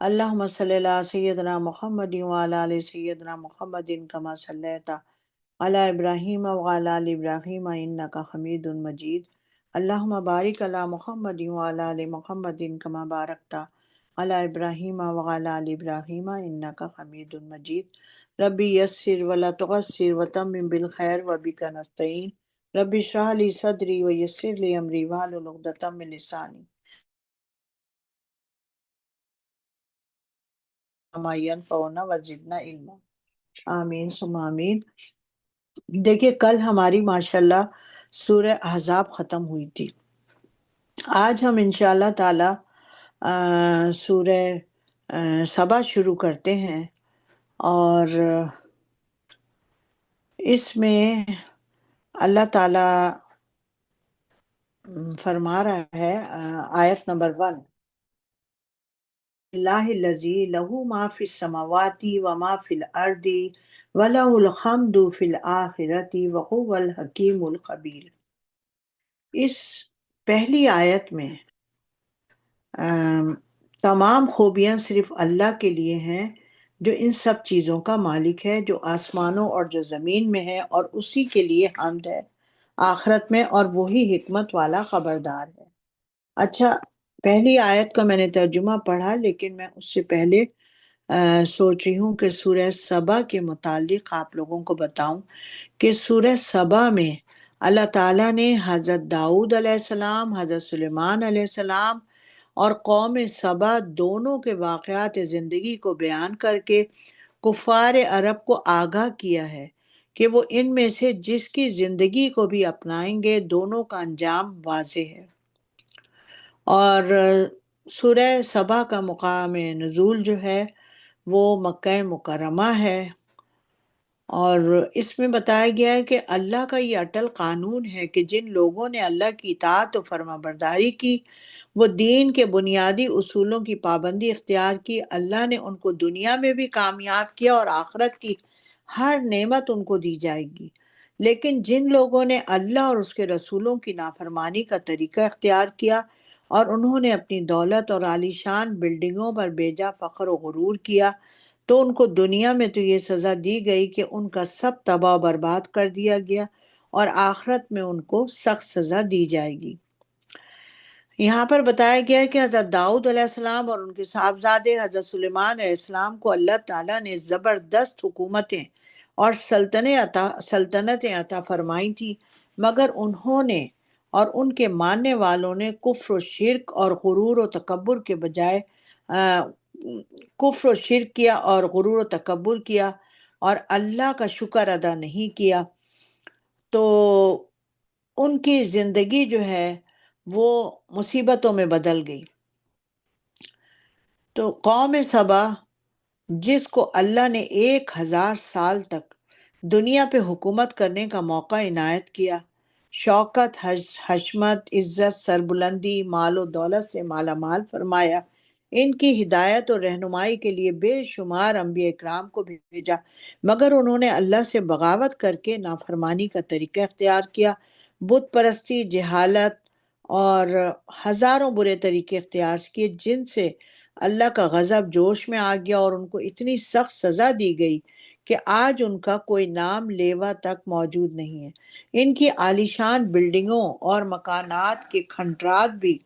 اللهم صل على سيدنا محمد وعلى آل سيدنا محمد كما صليت على إبراهيم وعلى آل إبراهيم إنك حميد مجيد. اللهم بارك على محمد وعلى آل محمد كما باركت على إبراهيم وعلى آل إبراهيم إنك حميد مجيد. ربي يسر ولا تعسر وتمم بالخير وبك نستعين. ربي اشرح لي صدري ويسر لي أمري واحلل عقدة من لساني ما ينفعنا وزدنا علما. آمین ثم آمین. دیکھیے کل ہماری ماشاءاللہ سورہ احزاب ختم ہوئی تھی. آج ہم انشاءاللہ تعالی سورہ سبا شروع کرتے ہیں، اور اس میں اللہ تعالی فرما رہا ہے آیت نمبر 1، اللہ الذی لہ ما فی السماوات و ما فی الارض وَلَهُ الْحَمْدُ فِي الْآخِرَةِ وَهُوَ الْحَكِيمُ الْخَبِيرُ. اس پہلی آیت میں تمام خوبیاں صرف اللہ کے لیے ہیں، جو ان سب چیزوں کا مالک ہے، جو آسمانوں اور جو زمین میں ہے، اور اسی کے لیے حمد ہے آخرت میں، اور وہی حکمت والا خبردار ہے. اچھا، پہلی آیت کا میں نے ترجمہ پڑھا، لیکن میں اس سے پہلے سوچ رہی ہوں کہ سورہ سبا کے متعلق آپ لوگوں کو بتاؤں کہ سورہ سبا میں اللہ تعالیٰ نے حضرت داؤد علیہ السلام، حضرت سلیمان علیہ السلام اور قوم سبا دونوں کے واقعات زندگی کو بیان کر کے کفار عرب کو آگاہ کیا ہے کہ وہ ان میں سے جس کی زندگی کو بھی اپنائیں گے دونوں کا انجام واضح ہے. اور سورہ سبا کا مقام نزول جو ہے وہ مکہ مکرمہ ہے، اور اس میں بتایا گیا ہے کہ اللہ کا یہ اٹل قانون ہے کہ جن لوگوں نے اللہ کی اطاعت و فرما برداری کی، وہ دین کے بنیادی اصولوں کی پابندی اختیار کی، اللہ نے ان کو دنیا میں بھی کامیاب کیا اور آخرت کی ہر نعمت ان کو دی جائے گی. لیکن جن لوگوں نے اللہ اور اس کے رسولوں کی نافرمانی کا طریقہ اختیار کیا اور انہوں نے اپنی دولت اور عالیشان بلڈنگوں پر بیجا فخر و غرور کیا، تو ان کو دنیا میں تو یہ سزا دی گئی کہ ان کا سب تباہ و برباد کر دیا گیا، اور آخرت میں ان کو سخت سزا دی جائے گی. یہاں پر بتایا گیا ہے کہ حضرت داؤد علیہ السلام اور ان کے صاحبزادے حضرت سلیمان علیہ السلام کو اللہ تعالیٰ نے زبردست حکومتیں اور سلطنتیں عطا فرمائی تھی، مگر انہوں نے اور ان کے ماننے والوں نے کفر و شرک اور غرور و تکبر کے بجائے کفر و شرک کیا اور غرور و تکبر کیا اور اللہ کا شکر ادا نہیں کیا، تو ان کی زندگی جو ہے وہ مصیبتوں میں بدل گئی. تو قوم سبا جس کو اللہ نے 1000 سال تک دنیا پہ حکومت کرنے کا موقع عنایت کیا، شوکت، حشمت، عزت، سربلندی، مال و دولت سے مالا مال فرمایا، ان کی ہدایت اور رہنمائی کے لیے بے شمار انبیاء اکرام کو بھیجا، مگر انہوں نے اللہ سے بغاوت کر کے نافرمانی کا طریقہ اختیار کیا، بت پرستی، جہالت اور ہزاروں برے طریقے اختیار کیے، جن سے اللہ کا غضب جوش میں آ گیا اور ان کو اتنی سخت سزا دی گئی کہ آج ان کا کوئی نام لیوا تک موجود نہیں ہے. ان کی عالیشان بلڈنگوں اور مکانات کے کھنڈرات بھی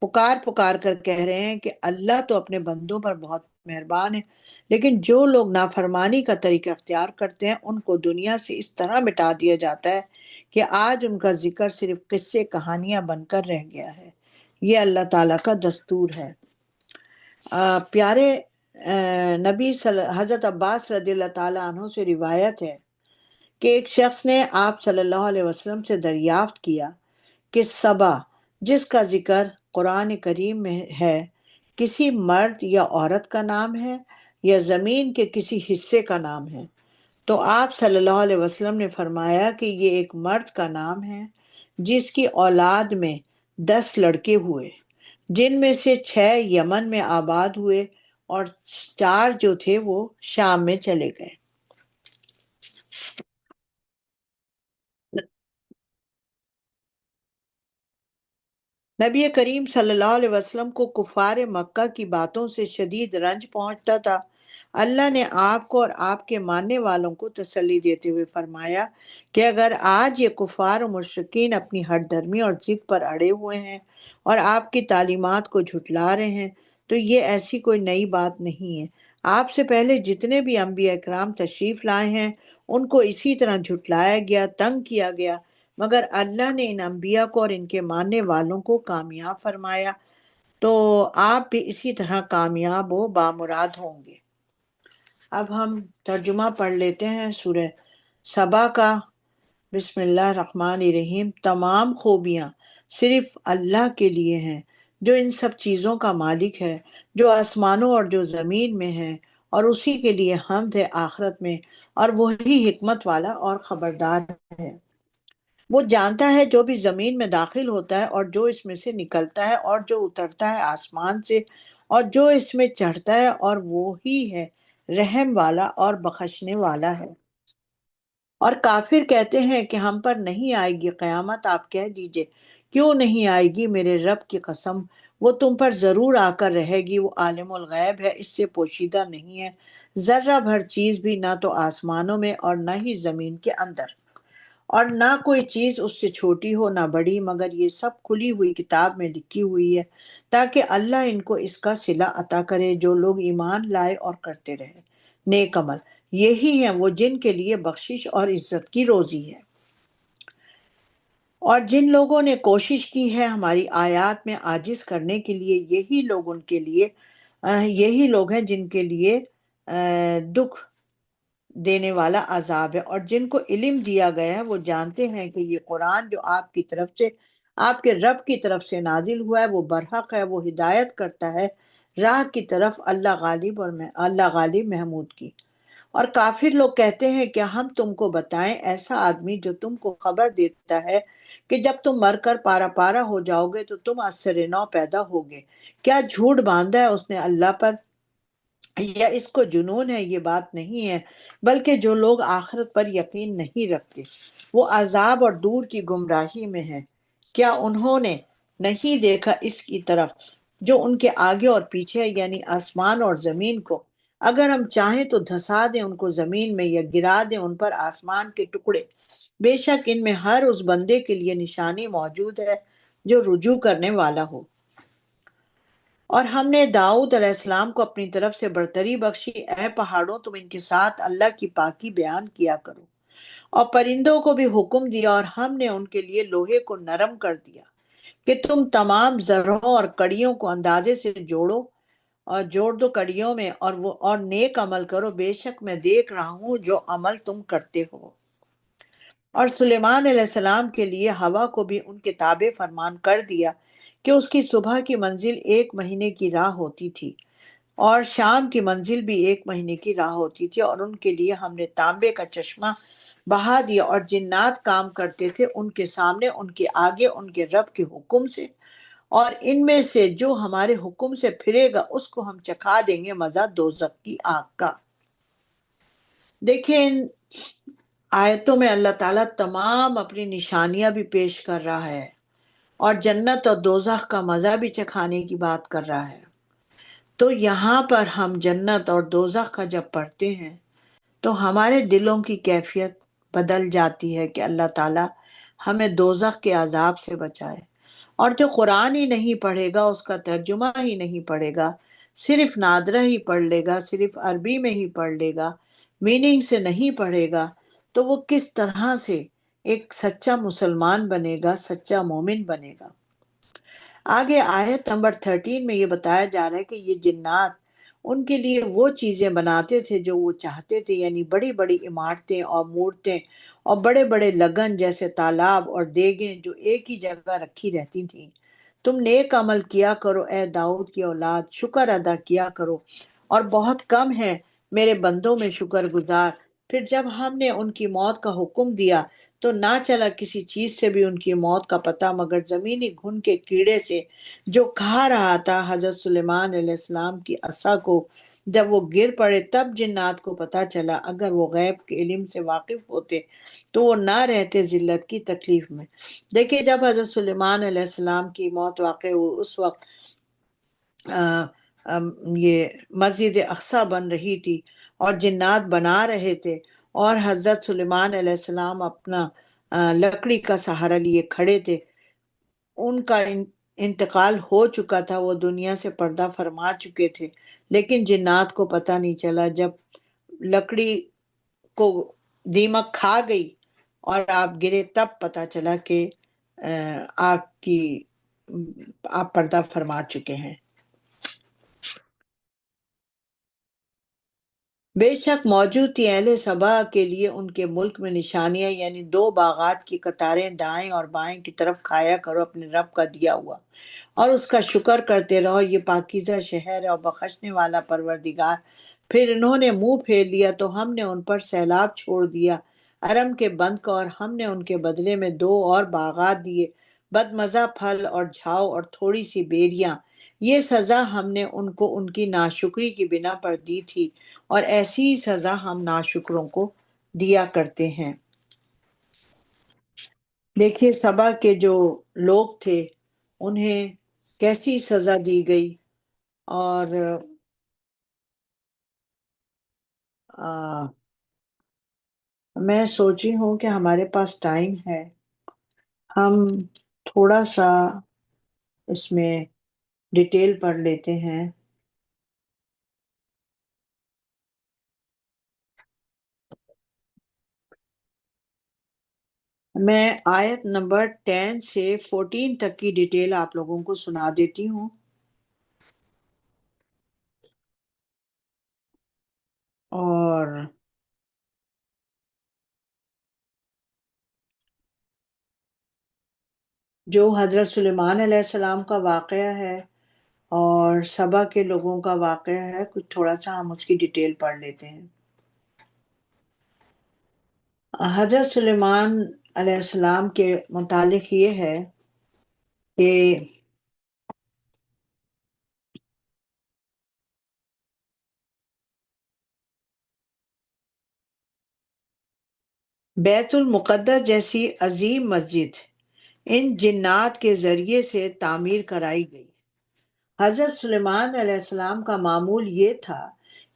پکار کر کہہ رہے ہیں کہ اللہ تو اپنے بندوں پر بہت مہربان ہے، لیکن جو لوگ نافرمانی کا طریقہ اختیار کرتے ہیں ان کو دنیا سے اس طرح مٹا دیا جاتا ہے کہ آج ان کا ذکر صرف قصے کہانیاں بن کر رہ گیا ہے. یہ اللہ تعالیٰ کا دستور ہے. پیارے نبی حضرت عباس رضی اللہ تعالیٰ عنہ سے روایت ہے کہ ایک شخص نے آپ صلی اللہ علیہ وسلم سے دریافت کیا کہ سبا جس کا ذکر قرآن کریم میں ہے کسی مرد یا عورت کا نام ہے یا زمین کے کسی حصے کا نام ہے؟ تو آپ صلی اللہ علیہ وسلم نے فرمایا کہ یہ ایک مرد کا نام ہے جس کی اولاد میں 10 لڑکے ہوئے، جن میں سے 6 یمن میں آباد ہوئے اور 4 جو تھے وہ شام میں چلے گئے. نبی کریم صلی اللہ علیہ وسلم کو کفار مکہ کی باتوں سے شدید رنج پہنچتا تھا۔ اللہ نے آپ کو اور آپ کے ماننے والوں کو تسلی دیتے ہوئے فرمایا کہ اگر آج یہ کفار و مشرکین اپنی ہٹ دھرمی اور ضد پر اڑے ہوئے ہیں اور آپ کی تعلیمات کو جھٹلا رہے ہیں تو یہ ایسی کوئی نئی بات نہیں ہے۔ آپ سے پہلے جتنے بھی انبیاء اکرام تشریف لائے ہیں ان کو اسی طرح جھٹلایا گیا، تنگ کیا گیا، مگر اللہ نے ان انبیاء کو اور ان کے ماننے والوں کو کامیاب فرمایا، تو آپ بھی اسی طرح کامیاب و بامراد ہوں گے۔ اب ہم ترجمہ پڑھ لیتے ہیں سورہ سبا کا۔ بسم اللہ الرحمن الرحیم۔ تمام خوبیاں صرف اللہ کے لیے ہیں جو ان سب چیزوں کا مالک ہے، جو آسمانوں اور جو زمین میں ہے، اور اسی کے لیے حمد ہے آخرت میں، اور وہی حکمت والا اور خبردار ہے۔ وہ جانتا ہے جو بھی زمین میں داخل ہوتا ہے اور جو اس میں سے نکلتا ہے اور جو اترتا ہے آسمان سے اور جو اس میں چڑھتا ہے، اور وہی ہے رحم والا اور بخشنے والا ہے۔ اور کافر کہتے ہیں کہ ہم پر نہیں آئے گی قیامت۔ آپ کہہ دیجئے کیوں نہیں آئے گی، میرے رب کی قسم وہ تم پر ضرور آ کر رہے گی۔ وہ عالم الغیب ہے، اس سے پوشیدہ نہیں ہے ذرہ بھر چیز بھی، نہ تو آسمانوں میں اور نہ ہی زمین کے اندر، اور نہ کوئی چیز اس سے چھوٹی ہو نہ بڑی، مگر یہ سب کھلی ہوئی کتاب میں لکھی ہوئی ہے تاکہ اللہ ان کو اس کا صلہ عطا کرے جو لوگ ایمان لائے اور کرتے رہے نیک عمل۔ یہی ہیں وہ جن کے لیے بخشش اور عزت کی روزی ہے۔ اور جن لوگوں نے کوشش کی ہے ہماری آیات میں عاجز کرنے کے لیے، یہی لوگ ہیں جن کے لیے دکھ دینے والا عذاب ہے۔ اور جن کو علم دیا گیا ہے وہ جانتے ہیں کہ یہ قرآن جو آپ کے رب کی طرف سے نازل ہوا ہے وہ برحق ہے، وہ ہدایت کرتا ہے راہ کی طرف، اللہ غالب محمود کی۔ اور کافر لوگ کہتے ہیں کہ ہم تم کو بتائیں ایسا آدمی جو تم کو خبر دیتا ہے کہ جب تم مر کر پارا پارا ہو جاؤ گے تو تم از سر نو پیدا ہوگے۔ کیا جھوٹ باندھا ہے اس نے اللہ پر، یا اس کو جنون ہے؟ یہ بات نہیں ہے، بلکہ جو لوگ آخرت پر یقین نہیں رکھتے وہ عذاب اور دور کی گمراہی میں ہیں۔ کیا انہوں نے نہیں دیکھا اس کی طرف جو ان کے آگے اور پیچھے ہے، یعنی آسمان اور زمین کو؟ اگر ہم چاہیں تو دھسا دیں ان کو زمین میں یا گرا دیں ان پر آسمان کے ٹکڑے، بے شک ان میں ہر اس بندے کے لیے نشانی موجود ہے جو رجوع کرنے والا ہو۔ اور ہم نے داؤد علیہ السلام کو اپنی طرف سے برتری بخشی، اے پہاڑوں تم ان کے ساتھ اللہ کی پاکی بیان کیا کرو، اور پرندوں کو بھی حکم دیا، اور ہم نے ان کے لیے لوہے کو نرم کر دیا کہ تم تمام ذروں اور کڑیوں کو اندازے سے جوڑ دو کڑیوں میں، اور نیک عمل کرو، بے شک میں دیکھ رہا ہوں جو عمل تم کرتے ہو۔ اور سلیمان علیہ السلام کے لیے ہوا کو بھی ان کے تابع فرمان کر دیا کہ اس کی صبح کی منزل 1 مہینے کی راہ ہوتی تھی اور شام کی منزل بھی 1 مہینے کی راہ ہوتی تھی، اور ان کے لیے ہم نے تانبے کا چشمہ بہا دیا، اور جنات کام کرتے تھے ان کے سامنے ان کے آگے ان کے رب کے حکم سے، اور ان میں سے جو ہمارے حکم سے پھرے گا اس کو ہم چکھا دیں گے مزہ دوزخ کی آگ کا۔ دیکھیں ان آیتوں میں اللہ تعالیٰ تمام اپنی نشانیاں بھی پیش کر رہا ہے اور جنت اور دوزخ کا مزہ بھی چکھانے کی بات کر رہا ہے۔ تو یہاں پر ہم جنت اور دوزخ کا جب پڑھتے ہیں تو ہمارے دلوں کی کیفیت بدل جاتی ہے کہ اللہ تعالیٰ ہمیں دوزخ کے عذاب سے بچائے۔ اور جو قرآن ہی نہیں پڑھے گا، اس کا ترجمہ ہی نہیں پڑھے گا، صرف نادرہ ہی پڑھ لے گا، صرف عربی میں ہی پڑھ لے گا، میننگ سے نہیں پڑھے گا، تو وہ کس طرح سے ایک سچا مسلمان بنے گا، سچا مومن بنے گا؟ آگے آیت نمبر 13 میں یہ بتایا جا رہا ہے کہ یہ جنات ان کے لیے وہ چیزیں بناتے تھے جو وہ چاہتے تھے، یعنی بڑی بڑی عمارتیں اور مورتیں اور بڑے بڑے لگن جیسے تالاب اور دیگیں جو ایک ہی جگہ رکھی رہتی تھیں۔ تم نیک عمل کیا کرو اے داؤد کی اولاد، شکر ادا کیا کرو، اور بہت کم ہے میرے بندوں میں شکر گزار پھر جب ہم نے ان کی موت کا حکم دیا تو نہ چلا کسی چیز سے بھی ان کی موت کا پتہ مگر زمینی گھن کے کیڑے سے جو کھا رہا تھا حضرت سلیمان علیہ السلام کی عصا کو۔ جب وہ گر پڑے تب جنات کو پتہ چلا، اگر وہ غیب کے علم سے واقف ہوتے تو وہ نہ رہتے ذلت کی تکلیف میں۔ دیکھیے، جب حضرت سلیمان علیہ السلام کی موت واقع ہوئی اس وقت آ، یہ مسجد اقصی بن رہی تھی اور جنات بنا رہے تھے، اور حضرت سلیمان علیہ السلام اپنا لکڑی کا سہارا لیے کھڑے تھے۔ ان کا انتقال ہو چکا تھا، وہ دنیا سے پردہ فرما چکے تھے، لیکن جنات کو پتہ نہیں چلا۔ جب لکڑی کو دیمک کھا گئی اور آپ گرے تب پتہ چلا کہ آپ کی آپ پردہ فرما چکے ہیں۔ بے شک موجود تھی اہل سبا کے لیے ان کے ملک میں نشانیاں، یعنی دو باغات کی قطاریں، دائیں اور بائیں کی طرف کھایا کرو اپنے رب کا دیا ہوا اور اس کا شکر کرتے رہو، یہ پاکیزہ شہر ہے اور بخشنے والا پروردگار۔ پھر انہوں نے منہ پھیر لیا تو ہم نے ان پر سیلاب چھوڑ دیا ارم کے بند کا، اور ہم نے ان کے بدلے میں دو اور باغات دیے، بدمزہ پھل اور جھاؤ اور تھوڑی سی بیریاں۔ یہ سزا ہم نے ان کو ان کی ناشکری کی بنا پر دی تھی، اور ایسی ہی سزا ہم ناشکروں کو دیا کرتے ہیں۔ دیکھیے سبا کے جو لوگ تھے انہیں کیسی سزا دی گئی، اور میں سوچ رہی ہوں کہ ہمارے پاس ٹائم ہے، ہم تھوڑا سا اس میں ڈیٹیل پڑھ لیتے ہیں۔ میں آیت نمبر 10 سے 14 تک کی ڈیٹیل آپ لوگوں کو سنا دیتی ہوں۔ اور جو حضرت سلیمان علیہ السلام کا واقعہ ہے اور سبا کے لوگوں کا واقعہ ہے، کچھ تھوڑا سا ہم اس کی ڈیٹیل پڑھ لیتے ہیں۔ حضرت سلیمان علیہ السلام کے متعلق یہ ہے کہ بیت المقدس جیسی عظیم مسجد ان جنات کے ذریعے سے تعمیر کرائی گئی۔ حضرت سلیمان علیہ السلام کا معمول یہ تھا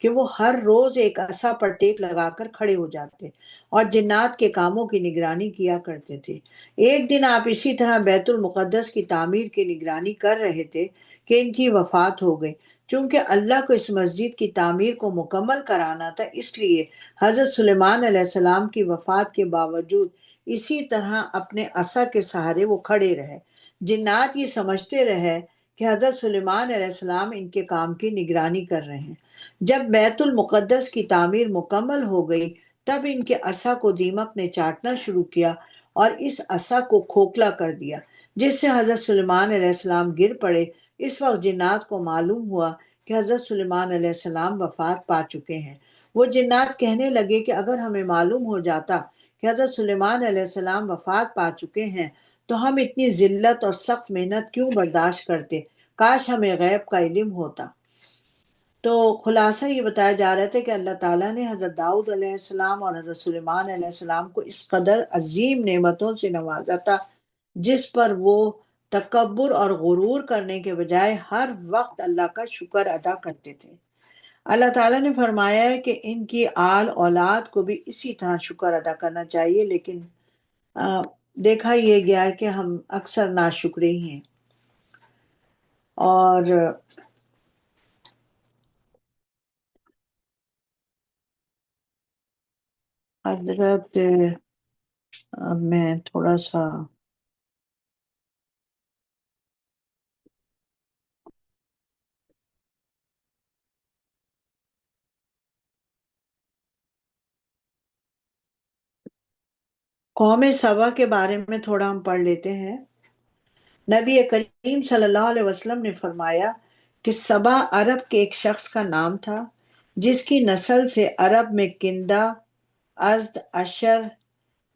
کہ وہ ہر روز ایک عصا پر ٹیک لگا کر کھڑے ہو جاتے اور جنات کے کاموں کی نگرانی کیا کرتے تھے۔ ایک دن آپ اسی طرح بیت المقدس کی تعمیر کی نگرانی کر رہے تھے کہ ان کی وفات ہو گئی۔ چونکہ اللہ کو اس مسجد کی تعمیر کو مکمل کرانا تھا، اس لیے حضرت سلیمان علیہ السلام کی وفات کے باوجود اسی طرح اپنے عصا کے سہارے وہ کھڑے رہے۔ جنات یہ سمجھتے رہے کہ حضرت سلیمان علیہ السلام ان کے کام کی نگرانی کر رہے ہیں۔ جب بیت المقدس کی تعمیر مکمل ہو گئی تب ان کے عصا کو دیمک نے چاٹنا شروع کیا اور اس عصا کو کھوکھلا کر دیا، جس سے حضرت سلیمان علیہ السلام گر پڑے۔ اس وقت جنات کو معلوم ہوا کہ حضرت سلیمان علیہ السلام وفات پا چکے ہیں۔ وہ جنات کہنے لگے کہ اگر ہمیں معلوم ہو جاتا کہ حضرت سلیمان علیہ السلام وفات پا چکے ہیں تو ہم اتنی ذلت اور سخت محنت کیوں برداشت کرتے، کاش ہمیں غیب کا علم ہوتا۔ تو خلاصہ یہ بتایا جا رہا تھا کہ اللہ تعالیٰ نے حضرت داؤد علیہ السلام اور حضرت سلیمان علیہ السلام کو اس قدر عظیم نعمتوں سے نوازا تھا جس پر وہ تکبر اور غرور کرنے کے بجائے ہر وقت اللہ کا شکر ادا کرتے تھے۔ اللہ تعالیٰ نے فرمایا ہے کہ ان کی آل اولاد کو بھی اسی طرح شکر ادا کرنا چاہیے، لیکن دیکھا یہ گیا ہے کہ ہم اکثر ناشکرے ہی ہیں۔ اور حضرت میں تھوڑا سا قوم سبا کے بارے میں تھوڑا ہم پڑھ لیتے ہیں۔ نبی کریم صلی اللہ علیہ وسلم نے فرمایا کہ سبا عرب کے ایک شخص کا نام تھا جس کی نسل سے عرب میں کندہ ازد، اشر،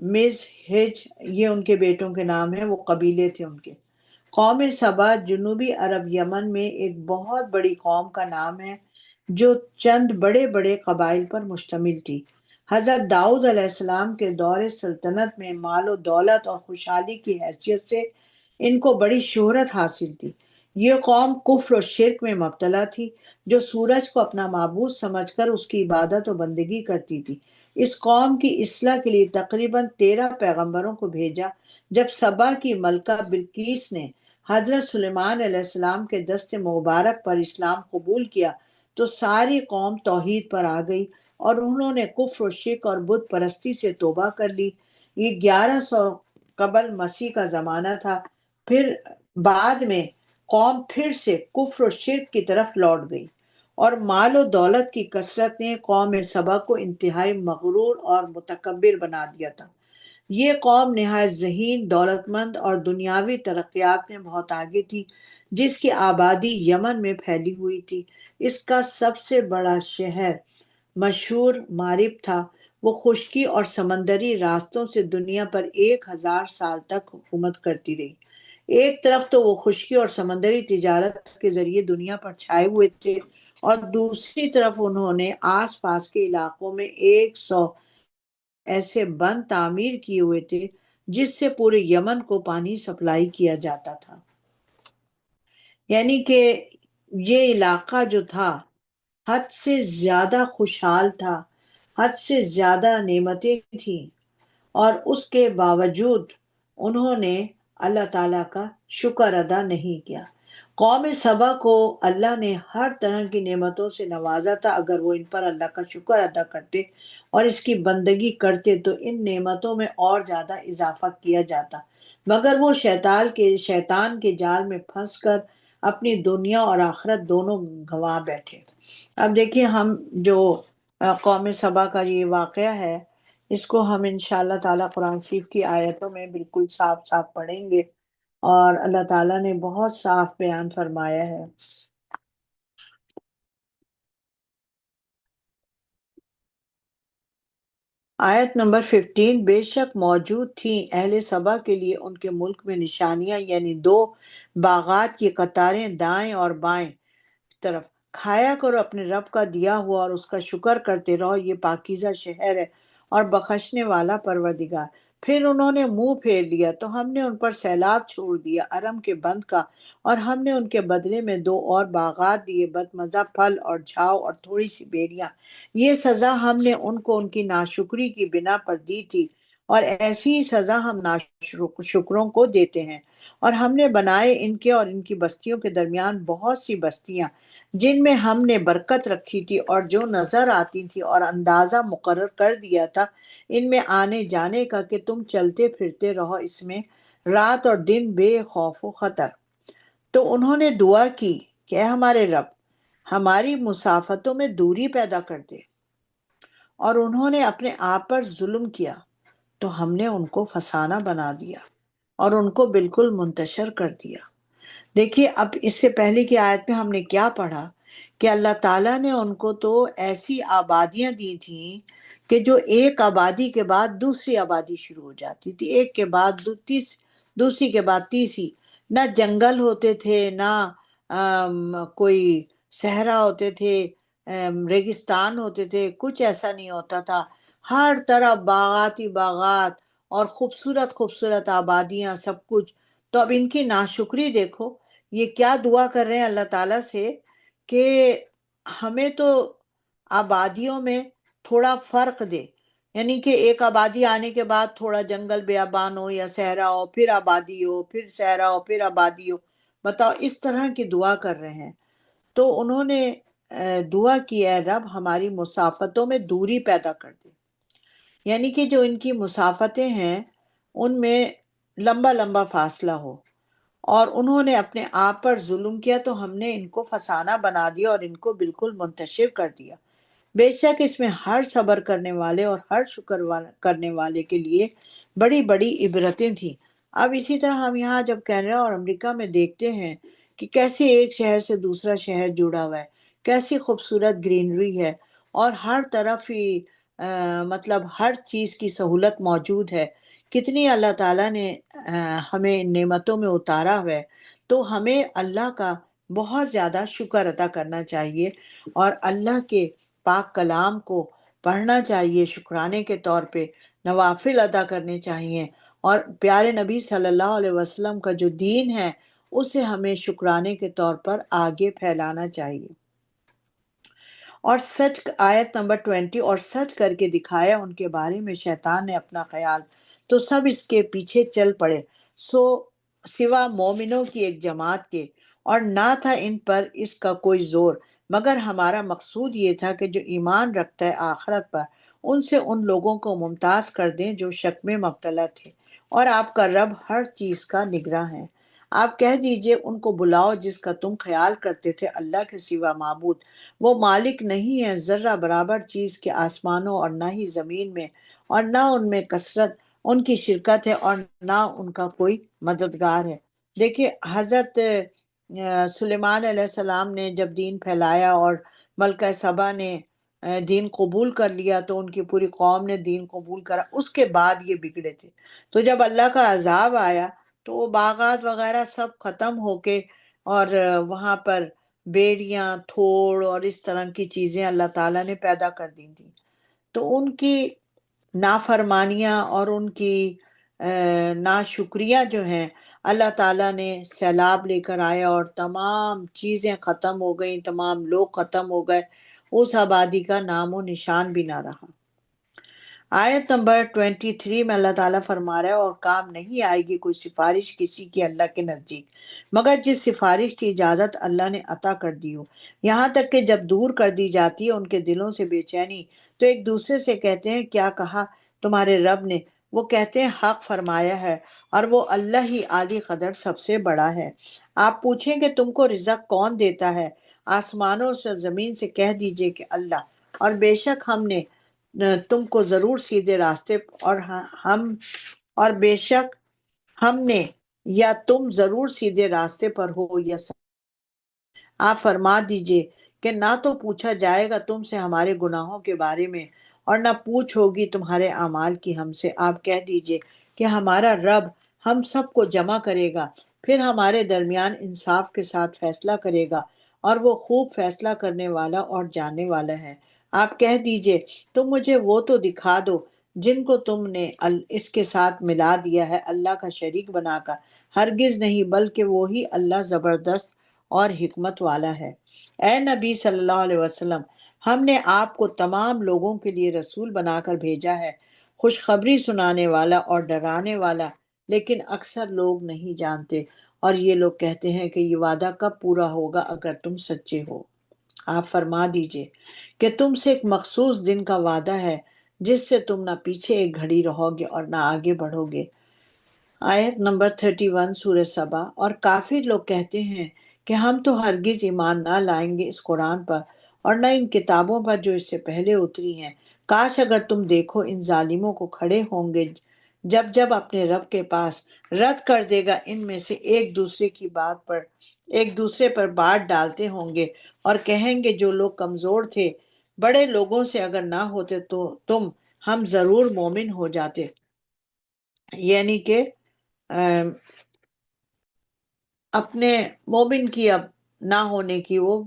مز، ہج، یہ ان کے بیٹوں کے نام ہیں، وہ قبیلے تھے ان کے۔ قوم سبا جنوبی عرب یمن میں ایک بہت بڑی قوم کا نام ہے جو چند بڑے بڑے قبائل پر مشتمل تھی۔ حضرت داؤد علیہ السلام کے دور سلطنت میں مال و دولت اور خوشحالی کی حیثیت سے ان کو بڑی شہرت حاصل تھی۔ یہ قوم کفر و شرک میں مبتلا تھی، جو سورج کو اپنا معبود سمجھ کر اس کی عبادت و بندگی کرتی تھی۔ اس قوم کی اصلاح کے لیے تقریباً 13 پیغمبروں کو بھیجا۔ جب سبا کی ملکہ بلقیس نے حضرت سلیمان علیہ السلام کے دست مبارک پر اسلام قبول کیا تو ساری قوم توحید پر آ گئی اور انہوں نے کفر و شرک اور بت پرستی سے توبہ کر لی۔ یہ 1100 قبل مسیح کا زمانہ تھا۔ پھر بعد میں قوم پھر سے کفر و شرک کی طرف لوٹ گئی، اور مال و دولت کی کثرت نے قوم سبا کو انتہائی مغرور اور متکبر بنا دیا تھا۔ یہ قوم نہایت ذہین، دولت مند اور دنیاوی ترقیات میں بہت آگے تھی، جس کی آبادی یمن میں پھیلی ہوئی تھی۔ اس کا سب سے بڑا شہر مشہور مارب تھا۔ وہ خشکی اور سمندری راستوں سے دنیا پر 1000 سال تک حکومت کرتی رہی۔ ایک طرف تو وہ خشکی اور سمندری تجارت کے ذریعے دنیا پر چھائے ہوئے تھے، اور دوسری طرف انہوں نے آس پاس کے علاقوں میں 100 ایسے بند تعمیر کیے ہوئے تھے جس سے پورے یمن کو پانی سپلائی کیا جاتا تھا۔ یعنی کہ یہ علاقہ جو تھا حد سے زیادہ خوشحال تھا، حد سے زیادہ نعمتیں تھیں، اور اس کے باوجود انہوں نے اللہ تعالیٰ کا شکر ادا نہیں کیا۔ قوم سبا کو اللہ نے ہر طرح کی نعمتوں سے نوازا تھا۔ اگر وہ ان پر اللہ کا شکر ادا کرتے اور اس کی بندگی کرتے تو ان نعمتوں میں اور زیادہ اضافہ کیا جاتا، مگر وہ شیطان کے جال میں پھنس کر اپنی دنیا اور آخرت دونوں گنوا بیٹھے۔ اب دیکھیے ہم جو قوم سبا کا یہ واقعہ ہے، اس کو ہم انشاءاللہ تعالیٰ قرآن شریف کی آیتوں میں بالکل صاف صاف پڑھیں گے، اور اللہ تعالیٰ نے بہت صاف بیان فرمایا ہے۔ آیت نمبر 15، بے شک موجود تھیں اہل سبا کے لیے ان کے ملک میں نشانیاں، یعنی 2 باغات کی قطاریں دائیں اور بائیں طرف۔ کھایا کرو اپنے رب کا دیا ہوا اور اس کا شکر کرتے رہو، یہ پاکیزہ شہر ہے اور بخشنے والا پروردگار۔ پھر انہوں نے منہ پھیر لیا تو ہم نے ان پر سیلاب چھوڑ دیا ارم کے بند کا، اور ہم نے ان کے بدلے میں 2 اور باغات دیے، بدمزہ پھل اور جھاؤ اور تھوڑی سی بیریاں۔ یہ سزا ہم نے ان کو ان کی ناشکری کی بنا پر دی تھی، اور ایسی ہی سزا ہم ناشکروں کو دیتے ہیں۔ اور ہم نے بنائے ان کے اور ان کی بستیوں کے درمیان بہت سی بستیاں جن میں ہم نے برکت رکھی تھی اور جو نظر آتی تھی، اور اندازہ مقرر کر دیا تھا ان میں آنے جانے کا کہ تم چلتے پھرتے رہو اس میں رات اور دن بے خوف و خطر۔ تو انہوں نے دعا کی کہ اے ہمارے رب، ہماری مسافتوں میں دوری پیدا کر دے، اور انہوں نے اپنے آپ پر ظلم کیا تو ہم نے ان کو فسانہ بنا دیا اور ان کو بالکل منتشر کر دیا۔ دیکھیے اب اس سے پہلے کی آیت میں ہم نے کیا پڑھا کہ اللہ تعالیٰ نے ان کو تو ایسی آبادیاں دی تھیں کہ جو ایک آبادی کے بعد دوسری آبادی شروع ہو جاتی تھی، ایک کے بعد دوسری کے بعد تیسری۔ نہ جنگل ہوتے تھے، نہ کوئی صحرا ہوتے تھے، ریگستان ہوتے تھے، کچھ ایسا نہیں ہوتا تھا۔ ہر طرف باغات ہی باغات اور خوبصورت خوبصورت آبادیاں، سب کچھ۔ تو اب ان کی ناشکری دیکھو، یہ کیا دعا کر رہے ہیں اللہ تعالیٰ سے کہ ہمیں تو آبادیوں میں تھوڑا فرق دے، یعنی کہ ایک آبادی آنے کے بعد تھوڑا جنگل بیابان ہو یا صحرا ہو، پھر آبادی ہو، پھر صحرا ہو، پھر آبادی ہو۔ بتاؤ، اس طرح کی دعا کر رہے ہیں۔ تو انہوں نے دعا کی اے رب ہماری مسافتوں میں دوری پیدا کر دے، یعنی کہ جو ان کی مسافتیں ہیں ان میں لمبا لمبا فاصلہ ہو، اور انہوں نے اپنے آپ پر ظلم کیا تو ہم نے ان کو فسانہ بنا دیا اور ان کو بالکل منتشر کر دیا۔ بے شک اس میں ہر صبر کرنے والے اور ہر شکر کرنے والے کے لیے بڑی بڑی عبرتیں تھیں۔ اب اسی طرح ہم یہاں جب کینیڈا اور امریکہ میں دیکھتے ہیں کہ کیسے ایک شہر سے دوسرا شہر جڑا ہوا ہے، کیسی خوبصورت گرینری ہے، اور ہر طرف ہی مطلب ہر چیز کی سہولت موجود ہے، کتنی اللہ تعالیٰ نے ہمیں ان نعمتوں میں اتارا ہوا ہے، تو ہمیں اللہ کا بہت زیادہ شکر ادا کرنا چاہیے، اور اللہ کے پاک کلام کو پڑھنا چاہیے، شکرانے کے طور پہ نوافل ادا کرنے چاہیے، اور پیارے نبی صلی اللہ علیہ وسلم کا جو دین ہے اسے ہمیں شکرانے کے طور پر آگے پھیلانا چاہیے۔ اور سچ، آیت نمبر 20، اور سچ کر کے دکھایا ان کے بارے میں شیطان نے اپنا خیال، تو سب اس کے پیچھے چل پڑے، سو سوا مومنوں کی ایک جماعت کے، اور نہ تھا ان پر اس کا کوئی زور، مگر ہمارا مقصود یہ تھا کہ جو ایمان رکھتا ہے آخرت پر، ان سے ان لوگوں کو ممتاز کر دیں جو شک میں مبتلا تھے، اور آپ کا رب ہر چیز کا نگراں ہے۔ آپ کہہ دیجئے ان کو بلاؤ جس کا تم خیال کرتے تھے اللہ کے سوا معبود، وہ مالک نہیں ہے ذرہ برابر چیز کے آسمانوں اور نہ ہی زمین میں، اور نہ ان میں کثرت ان کی شرکت ہے اور نہ ان کا کوئی مددگار ہے۔ دیکھیے حضرت سلیمان علیہ السلام نے جب دین پھیلایا اور ملکہ سبا نے دین قبول کر لیا، تو ان کی پوری قوم نے دین قبول کرا، اس کے بعد یہ بگڑے تھے۔ تو جب اللہ کا عذاب آیا تو وہ باغات وغیرہ سب ختم ہو کے، اور وہاں پر بیڑیاں، تھوڑ اور اس طرح کی چیزیں اللہ تعالیٰ نے پیدا کر دی تھیں، تو ان کی نافرمانیاں اور ان کی ناشکریاں جو ہیں، اللہ تعالیٰ نے سیلاب لے کر آیا اور تمام چیزیں ختم ہو گئیں، تمام لوگ ختم ہو گئے، اس آبادی کا نام و نشان بھی نہ رہا۔ آیت نمبر 23 میں اللہ تعالیٰ فرما رہا ہے، اور کام نہیں آئے گی کوئی سفارش کسی کی اللہ کے نزدیک، مگر جس سفارش کی اجازت اللہ نے عطا کر دی ہو، یہاں تک کہ جب دور کر دی جاتی ہے ان کے دلوں سے بے چینی، تو ایک دوسرے سے کہتے ہیں کیا کہا تمہارے رب نے؟ وہ کہتے ہیں حق فرمایا ہے، اور وہ اللہ ہی عالی قدر سب سے بڑا ہے۔ آپ پوچھیں کہ تم کو رزق کون دیتا ہے؟ آسمانوں سے زمین سے کہہ دیجئے کہ اللہ، اور بے شک ہم نے تم کو ضرور سیدھے راستے، اور ہم اور بے شک ہم نے یا تم ضرور سیدھے راستے پر ہو یا آپ فرما دیجئے کہ نہ تو پوچھا جائے گا تم سے ہمارے گناہوں کے بارے میں، اور نہ پوچھ ہوگی تمہارے اعمال کی ہم سے۔ آپ کہہ دیجئے کہ ہمارا رب ہم سب کو جمع کرے گا، پھر ہمارے درمیان انصاف کے ساتھ فیصلہ کرے گا، اور وہ خوب فیصلہ کرنے والا اور جاننے والا ہے۔ آپ کہہ دیجئے تم مجھے وہ تو دکھا دو جن کو تم نے اس کے ساتھ ملا دیا ہے اللہ کا شریک بنا کر، ہرگز نہیں، بلکہ وہی اللہ زبردست اور حکمت والا ہے۔ اے نبی صلی اللہ علیہ وسلم، ہم نے آپ کو تمام لوگوں کے لیے رسول بنا کر بھیجا ہے، خوشخبری سنانے والا اور ڈرانے والا، لیکن اکثر لوگ نہیں جانتے، اور یہ لوگ کہتے ہیں کہ یہ وعدہ کب پورا ہوگا اگر تم سچے ہو۔ آپ فرما دیجئے کہ تم سے ایک مخصوص دن کا وعدہ ہے جس سے تم نہ پیچھے ایک گھڑی رہو گے اور نہ آگے بڑھو گے۔ آیت نمبر 31 سورہ سبا، اور کافر لوگ کہتے ہیں کہ ہم تو ہرگز ایمان نہ لائیں گے اس قرآن پر اور نہ ان کتابوں پر جو اس سے پہلے اتری ہیں، کاش اگر تم دیکھو ان ظالموں کو کھڑے ہوں گے جب جب اپنے رب کے پاس، رد کر دے گا ان میں سے ایک دوسرے پر بات ڈالتے ہوں گے، اور کہیں گے جو لوگ کمزور تھے بڑے لوگوں سے اگر نہ ہوتے تو ہم ضرور مومن ہو جاتے، یعنی کہ اپنے مومن کی اب نہ ہونے کی وہ،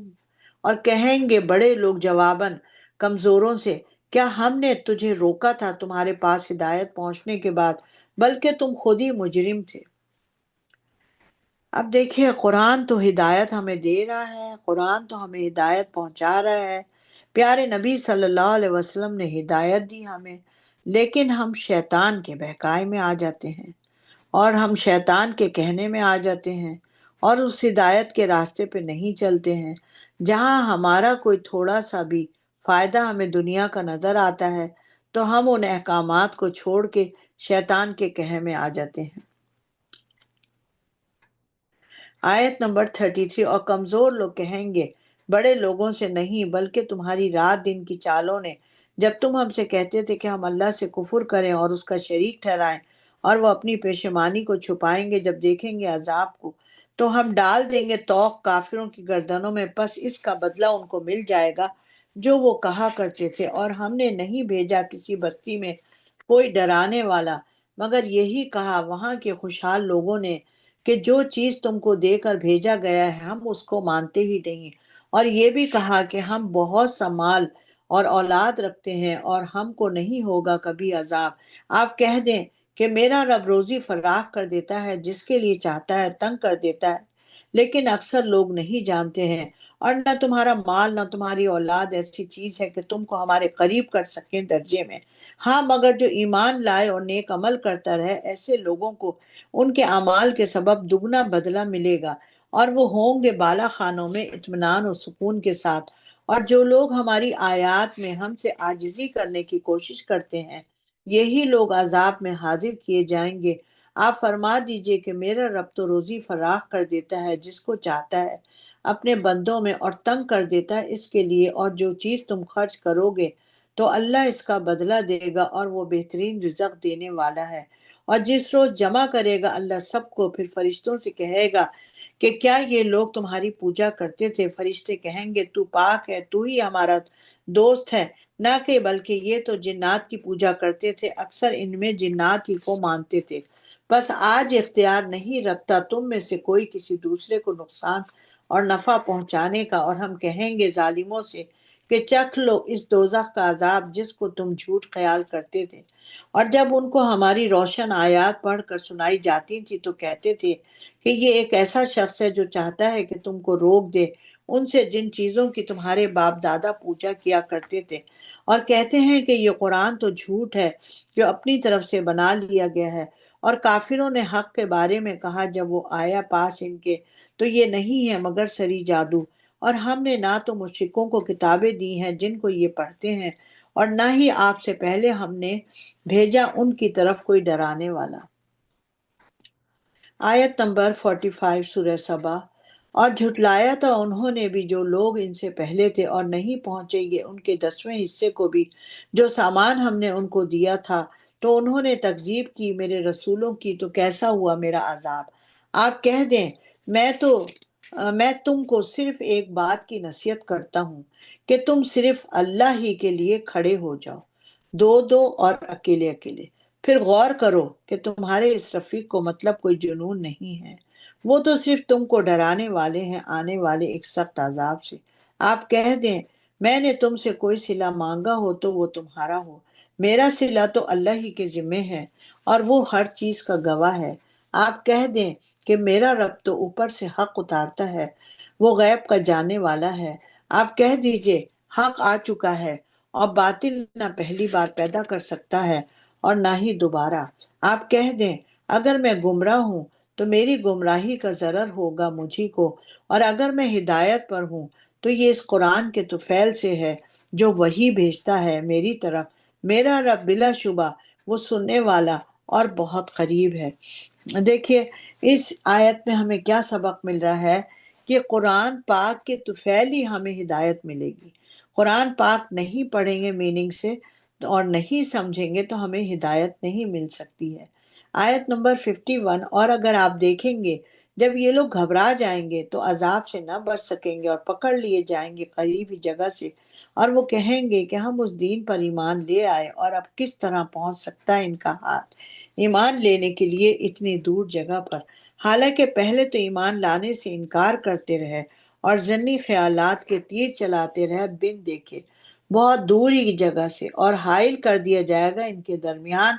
اور کہیں گے بڑے لوگ جواباً کمزوروں سے، کیا ہم نے تجھے روکا تھا تمہارے پاس ہدایت پہنچنے کے بعد، بلکہ تم خود ہی مجرم تھے۔ اب دیکھیے قرآن تو ہدایت ہمیں دے رہا ہے، قرآن تو ہمیں ہدایت پہنچا رہا ہے، پیارے نبی صلی اللہ علیہ وسلم نے ہدایت دی ہمیں، لیکن ہم شیطان کے بہکائے میں آ جاتے ہیں، اور ہم شیطان کے کہنے میں آ جاتے ہیں، اور اس ہدایت کے راستے پہ نہیں چلتے ہیں۔ جہاں ہمارا کوئی تھوڑا سا بھی فائدہ ہمیں دنیا کا نظر آتا ہے تو ہم ان احکامات کو چھوڑ کے شیطان کے کہے میں آ جاتے ہیں۔ آیت نمبر 33، اور کمزور لوگ کہیں گے بڑے لوگوں سے نہیں، بلکہ تمہاری رات دن کی چالوں نے، جب تم ہم سے کہتے تھے کہ ہم اللہ سے کفر کریں اور اس کا شریک ٹھہرائیں، اور وہ اپنی پشیمانی کو چھپائیں گے جب دیکھیں گے عذاب کو، تو ہم ڈال دیں گے طوق کافروں کی گردنوں میں، پس اس کا بدلہ ان کو مل جائے گا جو وہ کہا کرتے تھے، اور ہم نے نہیں بھیجا کسی بستی میں کوئی ڈرانے والا مگر یہی کہا وہاں کے خوشحال لوگوں نے کہ جو چیز تم کو دے کر بھیجا گیا ہے ہم اس کو مانتے ہی نہیں، اور یہ بھی کہا کہ ہم بہت سا مال اور اولاد رکھتے ہیں اور ہم کو نہیں ہوگا کبھی عذاب۔ آپ کہہ دیں کہ میرا رب روزی فراخ کر دیتا ہے، جس کے لیے چاہتا ہے تنگ کر دیتا ہے، لیکن اکثر لوگ نہیں جانتے ہیں۔ اور نہ تمہارا مال نہ تمہاری اولاد ایسی چیز ہے کہ تم کو ہمارے قریب کر سکیں درجے میں، ہاں مگر جو ایمان لائے اور نیک عمل کرتا رہے ایسے لوگوں کو ان کے اعمال کے سبب دگنا بدلہ ملے گا، اور وہ ہوں گے بالا خانوں میں اطمینان اور سکون کے ساتھ۔ اور جو لوگ ہماری آیات میں ہم سے عاجزی کرنے کی کوشش کرتے ہیں یہی لوگ عذاب میں حاضر کیے جائیں گے۔ آپ فرما دیجئے کہ میرا رب تو روزی فراخ کر دیتا ہے جس کو چاہتا ہے اپنے بندوں میں، اور تنگ کر دیتا ہے اس کے لیے، اور جو چیز تم خرچ کرو گے تو اللہ اس کا بدلہ دے گا، اور وہ بہترین رزق دینے والا ہے۔ اور جس روز جمع کرے گا اللہ سب کو، پھر فرشتوں سے کہے گا کہ کیا یہ لوگ تمہاری پوجا کرتے تھے؟ فرشتے کہیں گے تو پاک ہے، تو ہی ہمارا دوست ہے، نہ کہ بلکہ یہ تو جنات کی پوجا کرتے تھے، اکثر ان میں جنات ہی کو مانتے تھے۔ بس آج اختیار نہیں رکھتا تم میں سے کوئی کسی دوسرے کو نقصان اور نفع پہنچانے کا، اور ہم کہیں گے ظالموں سے کہ چکھ لو اس دوزخ کا عذاب جس کو تم جھوٹ خیال کرتے تھے۔ اور جب ان کو ہماری روشن آیات پڑھ کر سنائی جاتی تھی تو کہتے تھے کہ یہ ایک ایسا شخص ہے جو چاہتا ہے کہ تم کو روک دے ان سے جن چیزوں کی تمہارے باپ دادا پوجا کیا کرتے تھے، اور کہتے ہیں کہ یہ قرآن تو جھوٹ ہے جو اپنی طرف سے بنا لیا گیا ہے۔ اور کافروں نے حق کے بارے میں کہا جب وہ آیا پاس ان کے تو یہ نہیں ہے مگر سری جادو، اور ہم نے نہ تو مشرکوں کو کتابیں دی ہیں جن کو یہ پڑھتے ہیں، اور نہ ہی آپ سے پہلے ہم نے بھیجا ان کی طرف کوئی ڈرانے والا۔ آیت نمبر 45 سورہ سبا۔ اور جھٹلایا تھا انہوں نے بھی جو لوگ ان سے پہلے تھے، اور نہیں پہنچے یہ ان کے 10ویں حصے کو بھی جو سامان ہم نے ان کو دیا تھا، تو انہوں نے تکذیب کی میرے رسولوں کی، تو کیسا ہوا میرا عذاب۔ آپ کہہ دیں میں تم کو صرف ایک بات کی نصیحت کرتا ہوں کہ تم صرف اللہ ہی کے لیے کھڑے ہو جاؤ، دو دو اور اکیلے اکیلے۔ پھر غور کرو کہ تمہارے اس رفیق کو مطلب کوئی جنون نہیں ہے، وہ تو صرف تم کو ڈرانے والے ہیں آنے والے ایک سخت عذاب سے۔ آپ کہہ دیں میں نے تم سے کوئی صلہ مانگا ہو تو وہ تمہارا ہو، میرا صلہ تو اللہ ہی کے ذمے ہے، اور وہ ہر چیز کا گواہ ہے۔ آپ کہہ دیں کہ میرا رب تو اوپر سے حق اتارتا ہے، وہ غیب کا جاننے والا ہے۔ آپ کہہ دیجئے حق آ چکا ہے، اور باطل نہ پہلی بار پیدا کر سکتا ہے اور نہ ہی دوبارہ۔ آپ کہہ دیں اگر میں گمراہ ہوں تو میری گمراہی کا ضرر ہوگا مجھی کو، اور اگر میں ہدایت پر ہوں تو یہ اس قرآن کے طفیل سے ہے جو وحی بھیجتا ہے میری طرف۔ میرا رب بلا شبہ وہ سننے والا اور بہت قریب ہے۔ دیکھیے اس آیت میں ہمیں کیا سبق مل رہا ہے کہ قرآن پاک کے طفیل ہی ہمیں ہدایت ملے گی۔ قرآن پاک نہیں پڑھیں گے میننگ سے اور نہیں سمجھیں گے تو ہمیں ہدایت نہیں مل سکتی ہے۔ آیت نمبر 51۔ اور اگر آپ دیکھیں گے جب یہ لوگ گھبرا جائیں گے تو عذاب سے نہ بچ سکیں گے اور پکڑ لیے جائیں گے قریبی جگہ سے، اور وہ کہیں گے کہ ہم اس دین پر ایمان لے آئے، اور اب کس طرح پہنچ سکتا ہے ان کا ہاتھ ایمان لینے کے لیے اتنی دور جگہ پر، حالانکہ پہلے تو ایمان لانے سے انکار کرتے رہے اور ضمنی خیالات کے تیر چلاتے رہے بن دیکھے بہت دوری جگہ سے، اور حائل کر دیا جائے گا ان کے درمیان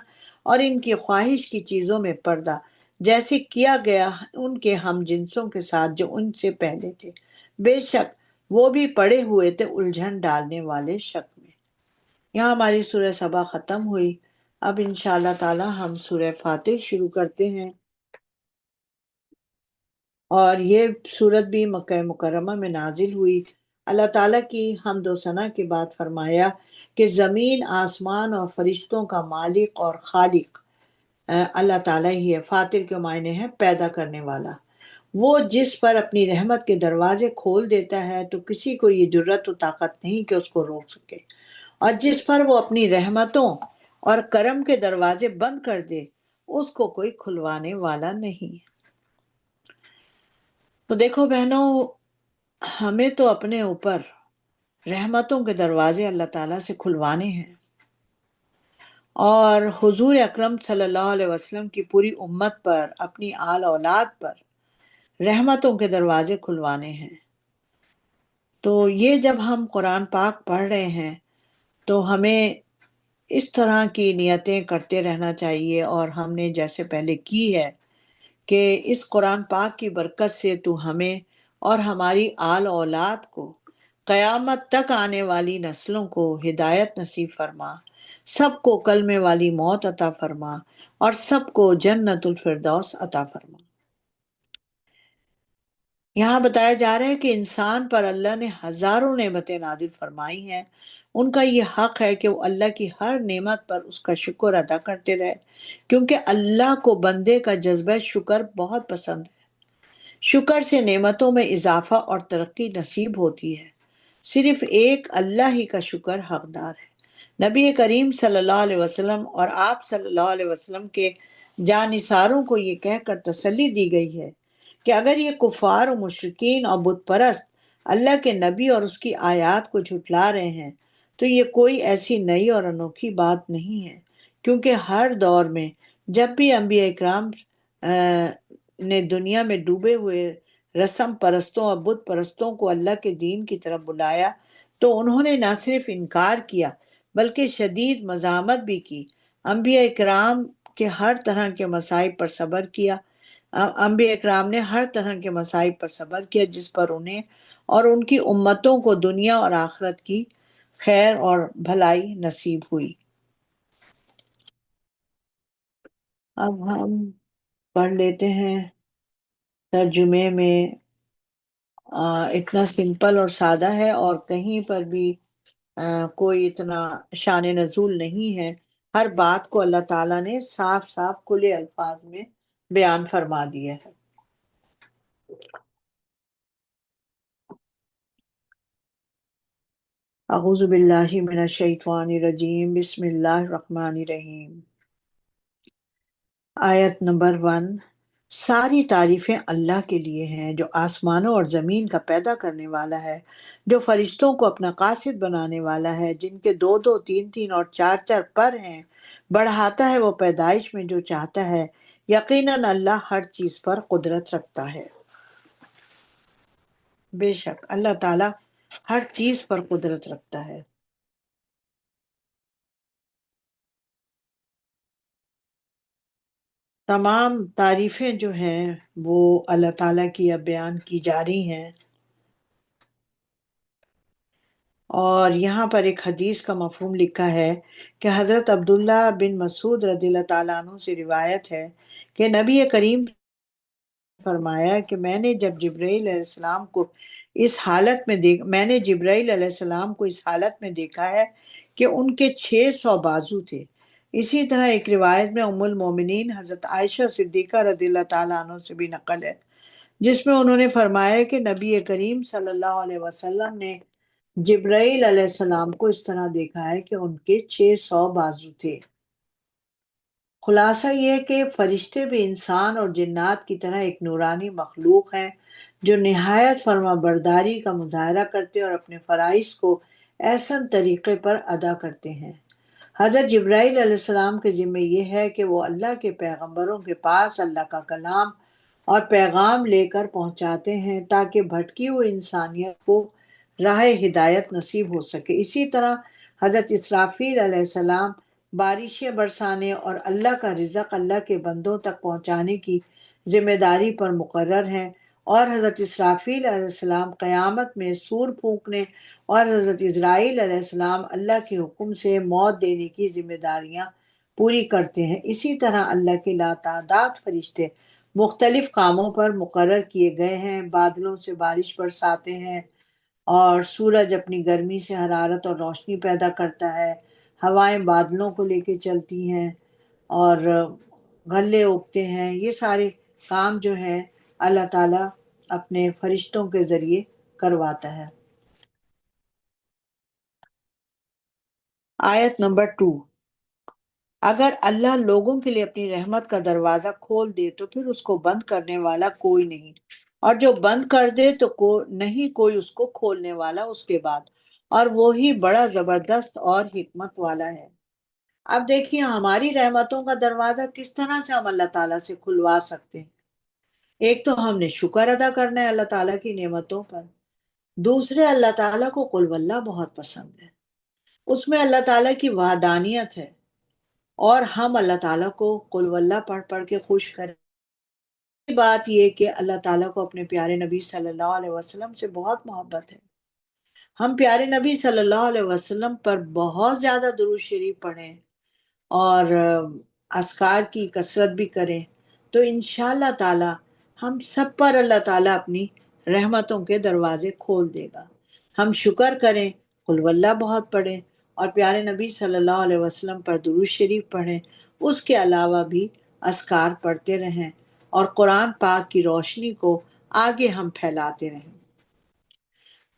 اور ان کی خواہش کی چیزوں میں پردہ، جیسے کیا گیا ان کے ہم جنسوں کے ساتھ جو ان سے پہلے تھے، بے شک وہ بھی پڑے ہوئے تھے الجھن ڈالنے والے شک میں۔ یہاں ہماری سورہ سبا ختم ہوئی۔ اب انشاءاللہ تعالی ہم سورہ فاتر شروع کرتے ہیں، اور یہ سورت بھی مکہ مکرمہ میں نازل ہوئی۔ اللہ تعالیٰ کی حمد و ثنا کے بعد فرمایا کہ زمین آسمان اور فرشتوں کا مالک اور خالق اللہ تعالیٰ ہی ہے۔ فاتر کے معنی ہے پیدا کرنے والا، وہ جس پر اپنی رحمت کے دروازے کھول دیتا ہے تو کسی کو یہ جرت و طاقت نہیں کہ اس کو روک سکے، اور جس پر وہ اپنی رحمتوں اور کرم کے دروازے بند کر دے اس کو کوئی کھلوانے والا نہیں۔ تو دیکھو بہنوں، ہمیں تو اپنے اوپر رحمتوں کے دروازے اللہ تعالیٰ سے کھلوانے ہیں، اور حضور اکرم صلی اللہ علیہ وسلم کی پوری امت پر، اپنی آل اولاد پر رحمتوں کے دروازے کھلوانے ہیں۔ تو یہ جب ہم قرآن پاک پڑھ رہے ہیں تو ہمیں اس طرح کی نیتیں کرتے رہنا چاہیے، اور ہم نے جیسے پہلے کی ہے کہ اس قرآن پاک کی برکت سے تو ہمیں اور ہماری آل اولاد کو، قیامت تک آنے والی نسلوں کو ہدایت نصیب فرما، سب کو کلمے والی موت عطا فرما، اور سب کو جنت الفردوس عطا فرما۔ یہاں بتایا جا رہا ہے کہ انسان پر اللہ نے ہزاروں نعمتیں نازل فرمائی ہیں، ان کا یہ حق ہے کہ وہ اللہ کی ہر نعمت پر اس کا شکر ادا کرتے رہے، کیونکہ اللہ کو بندے کا جذبہ شکر بہت پسند ہے۔ شکر سے نعمتوں میں اضافہ اور ترقی نصیب ہوتی ہے۔ صرف ایک اللہ ہی کا شکر حقدار ہے۔ نبی کریم صلی اللہ علیہ وسلم اور آپ صلی اللہ علیہ وسلم کے جانثاروں کو یہ کہہ کر تسلی دی گئی ہے کہ اگر یہ کفار و مشرکین اور بت پرست اللہ کے نبی اور اس کی آیات کو جھٹلا رہے ہیں تو یہ کوئی ایسی نئی اور انوکھی بات نہیں ہے، کیونکہ ہر دور میں جب بھی انبیاء اکرام نے دنیا میں ڈوبے ہوئے رسم پرستوں اور بت پرستوں کو اللہ کے دین کی طرف بلایا تو انہوں نے نہ صرف انکار کیا بلکہ شدید مزاحمت بھی کی۔ انبیاء اکرام کے ہر طرح کے مصائب پر صبر کیا، انبیاء اکرام نے ہر طرح کے مصائب پر صبر کیا جس پر انہیں اور ان کی امتوں کو دنیا اور آخرت کی خیر اور بھلائی نصیب ہوئی۔ اب ہم پڑھ لیتے ہیں ترجمے میں۔ اتنا سمپل اور سادہ ہے، اور کہیں پر بھی کوئی اتنا شان نزول نہیں ہے۔ ہر بات کو اللہ تعالیٰ نے صاف صاف کھلے الفاظ میں بیان فرما دیا ہے۔ اعوذ باللہ من الشیطان الرجیم، بسم اللہ الرحمن الرحیم۔ آیت نمبر 1۔ ساری تعریفیں اللہ کے لیے ہیں جو آسمانوں اور زمین کا پیدا کرنے والا ہے، جو فرشتوں کو اپنا قاصد بنانے والا ہے، جن کے دو دو تین تین اور چار چار پر ہیں، بڑھاتا ہے وہ پیدائش میں جو چاہتا ہے، یقیناً اللہ ہر چیز پر قدرت رکھتا ہے۔ بے شک اللہ تعالیٰ ہر چیز پر قدرت رکھتا ہے۔ تمام تعریفیں جو ہیں وہ اللہ تعالیٰ کی اب بیان کی جا رہی ہیں، اور یہاں پر ایک حدیث کا مفہوم لکھا ہے کہ حضرت عبداللہ بن مسعود رضی اللہ تعالیٰ عنہ سے روایت ہے کہ نبی کریم فرمایا کہ میں نے جبرائیل علیہ السلام کو اس حالت میں دیکھا ہے کہ ان کے 600 بازو تھے۔ اسی طرح ایک روایت میں ام المومنین حضرت عائشہ صدیقہ رضی اللہ تعالیٰ عنہ سے بھی نقل ہے، جس میں انہوں نے فرمایا کہ نبی کریم صلی اللہ علیہ وسلم نے جبرائیل علیہ السلام کو اس طرح دیکھا ہے کہ ان کے 600 بازو تھے۔ خلاصہ یہ ہے کہ فرشتے بھی انسان اور جنات کی طرح ایک نورانی مخلوق ہیں جو نہایت فرما برداری کا مظاہرہ کرتے اور اپنے فرائض کو احسن طریقے پر ادا کرتے ہیں۔ حضرت جبرائیل علیہ السلام کے ذمہ یہ ہے کہ وہ اللہ کے پیغمبروں کے پاس اللہ کا کلام اور پیغام لے کر پہنچاتے ہیں تاکہ بھٹکی ہوئی انسانیت کو راہ ہدایت نصیب ہو سکے۔ اسی طرح حضرت اسرافیل علیہ السلام بارشیں برسانے اور اللہ کا رزق اللہ کے بندوں تک پہنچانے کی ذمہ داری پر مقرر ہیں، اور حضرت اسرافیل علیہ السلام قیامت میں سور پھونکنے اور حضرت اسرائیل علیہ السلام اللہ کے حکم سے موت دینے کی ذمہ داریاں پوری کرتے ہیں۔ اسی طرح اللہ کے لاتعداد فرشتے مختلف کاموں پر مقرر کیے گئے ہیں۔ بادلوں سے بارش برساتے ہیں، اور سورج اپنی گرمی سے حرارت اور روشنی پیدا کرتا ہے، ہوائیں بادلوں کو لے کے چلتی ہیں، اور غلے اگتے ہیں۔ یہ سارے کام جو ہیں اللہ تعالیٰ اپنے فرشتوں کے ذریعے کرواتا ہے۔ آیت نمبر 2۔ اگر اللہ لوگوں کے لیے اپنی رحمت کا دروازہ کھول دے تو پھر اس کو بند کرنے والا کوئی نہیں، اور جو بند کر دے تو نہیں کوئی اس کو کھولنے والا اس کے بعد۔ اور وہی بڑا زبردست اور حکمت والا ہے۔ اب دیکھیے ہماری رحمتوں کا دروازہ کس طرح سے ہم اللہ تعالیٰ سے کھلوا سکتے ہیں۔ ایک تو ہم نے شکر ادا کرنا ہے اللہ تعالیٰ کی نعمتوں پر، دوسرے اللہ تعالیٰ کو قل واللہ بہت پسند ہے، اس میں اللہ تعالیٰ کی وحدانیت ہے، اور ہم اللہ تعالیٰ کو قل واللہ پڑھ پڑھ کے خوش کریں۔ بات یہ کہ اللہ تعالیٰ کو اپنے پیارے نبی صلی اللہ علیہ وسلم سے بہت محبت ہے، ہم پیارے نبی صلی اللہ علیہ وسلم پر بہت زیادہ درود شریف پڑھیں اور اذکار کی کثرت بھی کریں، تو انشاءاللہ تعالی ہم سب پر اللہ تعالیٰ اپنی رحمتوں کے دروازے کھول دے گا۔ ہم شکر کریں، قل واللہ بہت پڑھیں، اور پیارے نبی صلی اللہ علیہ وسلم پر درود شریف پڑھیں، اس کے علاوہ بھی اذکار پڑھتے رہیں، اور قرآن پاک کی روشنی کو آگے ہم پھیلاتے رہیں۔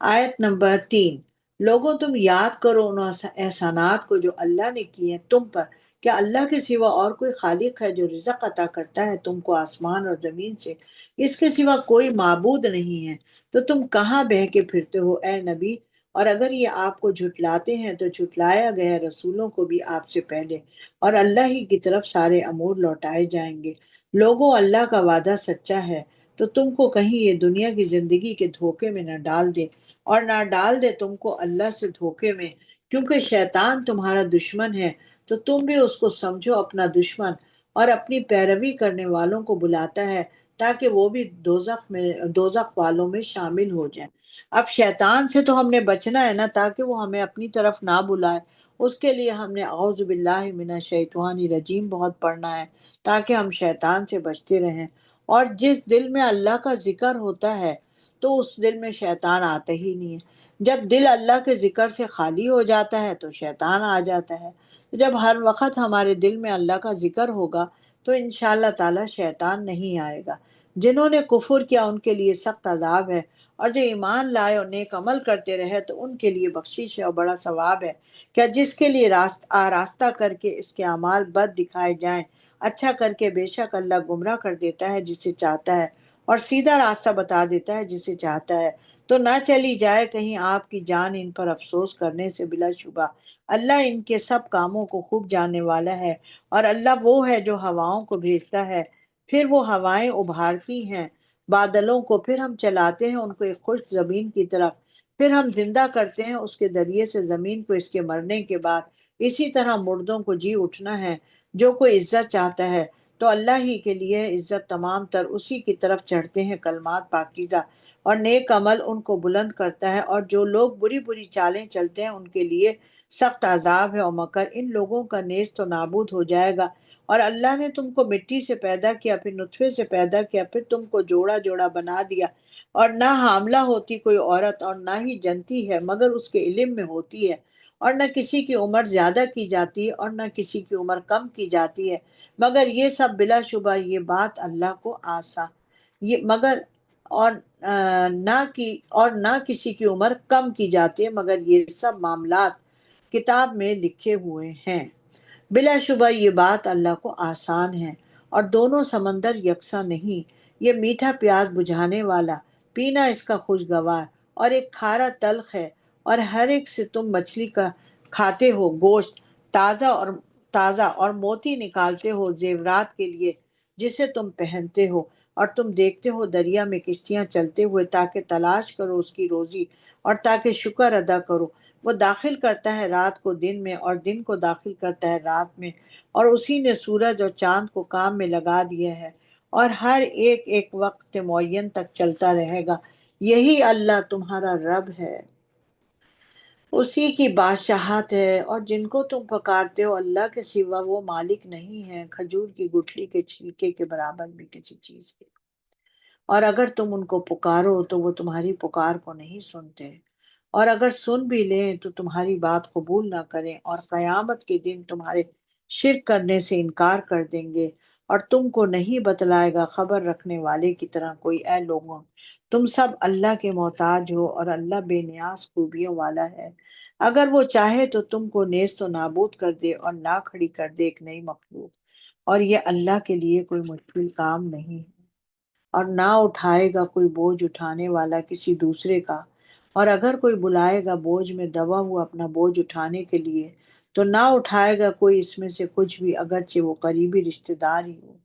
آیت نمبر 3، لوگوں تم یاد کرو ان احسانات کو جو اللہ نے کیے ہیں تم پر۔ کیا اللہ کے سوا اور کوئی خالق ہے جو رزق عطا کرتا ہے تم کو آسمان اور زمین سے؟ اس کے سوا کوئی معبود نہیں ہے، تو تم کہاں بہہ کے پھرتے ہو اے نبی؟ اور اگر یہ آپ کو جھٹلاتے ہیں تو جھٹلایا گیا رسولوں کو بھی آپ سے پہلے، اور اللہ ہی کی طرف سارے امور لوٹائے جائیں گے۔ لوگوں اللہ کا وعدہ سچا ہے، تو تم کو کہیں یہ دنیا کی زندگی کے دھوکے میں نہ ڈال دے، اور نہ ڈال دے تم کو اللہ سے دھوکے میں، کیونکہ شیطان تمہارا دشمن ہے، تو تم بھی اس کو سمجھو اپنا دشمن، اور اپنی پیروی کرنے والوں کو بلاتا ہے تاکہ وہ بھی دوزخ والوں میں شامل ہو جائیں۔ اب شیطان سے تو ہم نے بچنا ہے نا، تاکہ وہ ہمیں اپنی طرف نہ بلائے، اس کے لیے ہم نے اعوذ باللہ من الشیطان الرجیم بہت پڑھنا ہے، تاکہ ہم شیطان سے بچتے رہیں۔ اور جس دل میں اللہ کا ذکر ہوتا ہے تو اس دل میں شیطان آتا ہی نہیں ہے۔ جب دل اللہ کے ذکر سے خالی ہو جاتا ہے تو شیطان آ جاتا ہے۔ جب ہر وقت ہمارے دل میں اللہ کا ذکر ہوگا تو انشاءاللہ تعالی شیطان نہیں آئے گا۔ جنہوں نے کفر کیا ان کے لیے سخت عذاب ہے، اور جو ایمان لائے اور نیک عمل کرتے رہے تو ان کے لیے بخشش ہے اور بڑا ثواب ہے۔ کیا جس کے لیے آراستہ کر کے اس کے اعمال بد دکھائے جائیں، اچھا کر کے بے شک اللہ گمراہ کر دیتا ہے جسے چاہتا ہے، اور سیدھا راستہ بتا دیتا ہے جسے چاہتا ہے۔ تو نہ چلی جائے کہیں آپ کی جان ان پر افسوس کرنے سے، بلا شبہ اللہ ان کے سب کاموں کو خوب جاننے والا ہے۔ اور اللہ وہ ہے جو ہواؤں کو بھیجتا ہے، پھر وہ ہوائیں ابھارتی ہیں بادلوں کو، پھر ہم چلاتے ہیں ان کو ایک خشک زمین کی طرف، پھر ہم زندہ کرتے ہیں اس کے ذریعے سے زمین کو اس کے مرنے کے بعد۔ اسی طرح مردوں کو جی اٹھنا ہے۔ جو کوئی عزت چاہتا ہے تو اللہ ہی کے لیے عزت تمام تر اسی کی طرف چڑھتے ہیں کلمات پاکیزہ، اور نیک عمل ان کو بلند کرتا ہے۔ اور جو لوگ بری بری چالیں چلتے ہیں ان کے لیے سخت عذاب ہے، اور مکر ان لوگوں کا نیز تو نابود ہو جائے گا۔ اور اللہ نے تم کو مٹی سے پیدا کیا، پھر نطفے سے پیدا کیا، پھر تم کو جوڑا جوڑا بنا دیا، اور نہ حاملہ ہوتی کوئی عورت اور نہ ہی جنتی ہے مگر اس کے علم میں ہوتی ہے، اور نہ کسی کی عمر زیادہ کی جاتی ہے اور نہ کسی کی عمر کم کی جاتی ہے، مگر یہ سب بلا شبہ یہ بات اللہ کو آسا یہ مگر اور نہ کسی کی عمر کم کی جاتی ہے، مگر یہ سب معاملات کتاب میں لکھے ہوئے ہیں۔ بلا شبہ یہ بات اللہ کو آسان ہے، اور دونوں سمندر یکساں نہیں۔ یہ میٹھا پیاس بجھانے والا، پینا اس کا خوشگوار، اور ایک کھارا تلخ ہے۔ اور ہر ایک سے تم مچھلی کا کھاتے ہو گوشت تازہ اور موتی نکالتے ہو زیورات کے لیے جسے تم پہنتے ہو، اور تم دیکھتے ہو دریا میں کشتیاں چلتے ہوئے تاکہ تلاش کرو اس کی روزی، اور تاکہ شکر ادا کرو۔ وہ داخل کرتا ہے رات کو دن میں اور دن کو داخل کرتا ہے رات میں، اور اسی نے سورج اور چاند کو کام میں لگا دیا ہے، اور ہر ایک ایک وقت معین تک چلتا رہے گا۔ یہی اللہ تمہارا رب ہے، اسی کی بادشاہت ہے، اور جن کو تم پکارتے ہو اللہ کے سوا وہ مالک نہیں ہے کھجور کی گٹھلی کے چھلکے کے برابر بھی کسی چیز کے۔ اور اگر تم ان کو پکارو تو وہ تمہاری پکار کو نہیں سنتے، اور اگر سن بھی لیں تو تمہاری بات قبول نہ کریں، اور قیامت کے دن تمہارے شرک کرنے سے انکار کر دیں گے، اور تم کو نہیں بتلائے گا خبر رکھنے والے کی طرح کوئی۔ اے لوگوں تم سب اللہ کے محتاج ہو، اور اللہ بے نیاز خوبیوں والا ہے۔ اگر وہ چاہے تو تم کو نیز تو نابود کر دے اور لا کھڑی کر دے ایک نئی مخلوق، اور یہ اللہ کے لیے کوئی مشکل کام نہیں ہے۔ اور نہ اٹھائے گا کوئی بوجھ اٹھانے والا کسی دوسرے کا، اور اگر کوئی بلائے گا بوجھ میں دبا ہوا اپنا بوجھ اٹھانے کے لیے تو نہ اٹھائے گا کوئی اس میں سے کچھ بھی، اگرچہ وہ قریبی رشتہ دار ہی ہو۔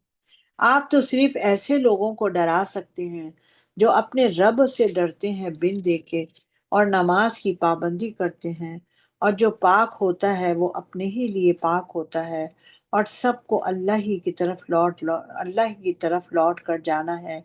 آپ تو صرف ایسے لوگوں کو ڈرا سکتے ہیں جو اپنے رب سے ڈرتے ہیں بن دیکھے اور نماز کی پابندی کرتے ہیں، اور جو پاک ہوتا ہے وہ اپنے ہی لیے پاک ہوتا ہے، اور سب کو اللہ ہی کی طرف لوٹ کر جانا ہے،